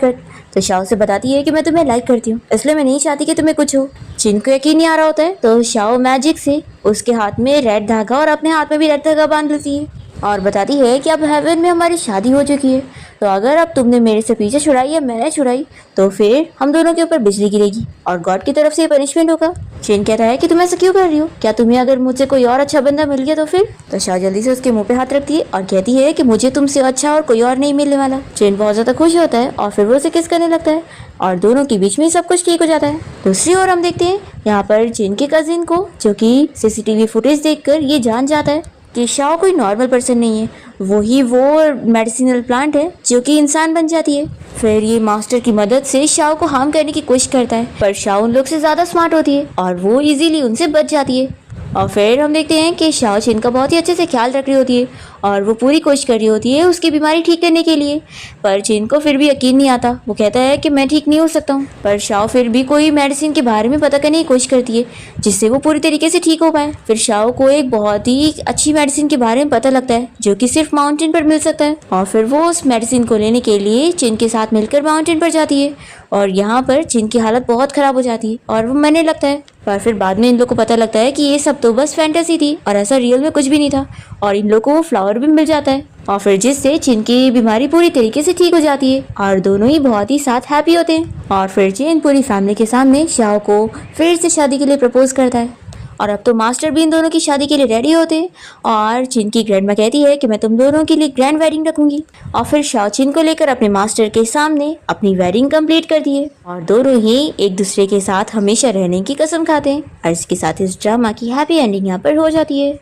करती हूँ, इसलिए मैं नहीं चाहती कि तुम्हें कुछ हो। चिन को यकीन नहीं आ रहा होता है तो शाओ मैजिक से उसके हाथ में रेड धागा और अपने हाथ में भी रेड धागा बांध लेती है और बताती है कि अब हेवन में हमारी शादी हो चुकी है, तो अगर अब तुमने मेरे से पीछे छुड़ाई या मैंने छुड़ाई तो फिर हम दोनों के ऊपर बिजली गिरेगी और गॉड की तरफ से ये पनिशमेंट होगा। चिन कहता है कि तुम ऐसा क्यों कर रही हो, क्या तुम्हें अगर मुझसे कोई और अच्छा बंदा मिल गया तो फिर। तो शाओ जल्दी से उसके मुंह पे हाथ रखती है और कहती है कि मुझे तुमसे अच्छा और कोई और नहीं मिलने वाला। चिन बहुत ज्यादा खुश होता है और फिर वो उसे किस करने लगता है और दोनों के बीच में सब कुछ ठीक हो जाता है। दूसरी ओर हम देखते हैं यहाँ पर चिन के कजिन को, जो कि सीसीटीवी फुटेज देखकर ये जान जाता है कि शाओ कोई नॉर्मल पर्सन नहीं है, वो मेडिसिनल प्लांट है जो कि इंसान बन जाती है। फिर ये मास्टर की मदद से शाओ को हार्म करने की कोशिश करता है, पर शाओ उन लोग से ज़्यादा स्मार्ट होती है और वो इजीली उनसे बच जाती है। और फिर हम देखते हैं कि शाओ चिन का बहुत ही अच्छे से ख्याल रख रही होती है और वो पूरी कोशिश कर रही होती है उसकी बीमारी ठीक करने के लिए, पर चिन को फिर भी यकीन नहीं आता। वो कहता है कि मैं ठीक नहीं हो सकता हूँ, पर शाओ फिर भी कोई मेडिसिन के बारे में पता करने की कोशिश करती है जिससे वो पूरी तरीके से ठीक हो पाए। फिर शाओ को एक बहुत ही अच्छी मेडिसिन के बारे में पता लगता है जो कि सिर्फ माउंटेन पर मिल सकता है और फिर वो उस मेडिसिन को लेने के लिए चिन के साथ मिलकर माउंटेन पर जाती है और यहाँ पर चिन की हालत बहुत खराब हो जाती है और वो मरने लगता है। पर फिर बाद में इन लोग को पता लगता है कि ये सब तो बस फैंटेसी थी और ऐसा रियल में कुछ भी नहीं था और इन लोग को वो फ्लावर भी मिल जाता है और फिर जिससे चिन की बीमारी पूरी तरीके से ठीक हो जाती है और दोनों ही बहुत ही साथ हैप्पी होते हैं। और फिर चिन पूरी फैमिली के सामने शाओ को फिर से शादी के लिए प्रपोज करता है और अब तो मास्टर भी इन दोनों की शादी के लिए रेडी होते हैं और चिन की ग्रैंडमा कहती है कि मैं तुम दोनों के लिए ग्रैंड वेडिंग रखूंगी और फिर शाओ चिन को लेकर अपने मास्टर के सामने अपनी वेडिंग कंप्लीट करती है और दोनों ही एक दूसरे के साथ हमेशा रहने की कसम खाते हैं और इसके साथ इस ड्रामा की हैप्पी एंडिंग यहाँ पर हो जाती है।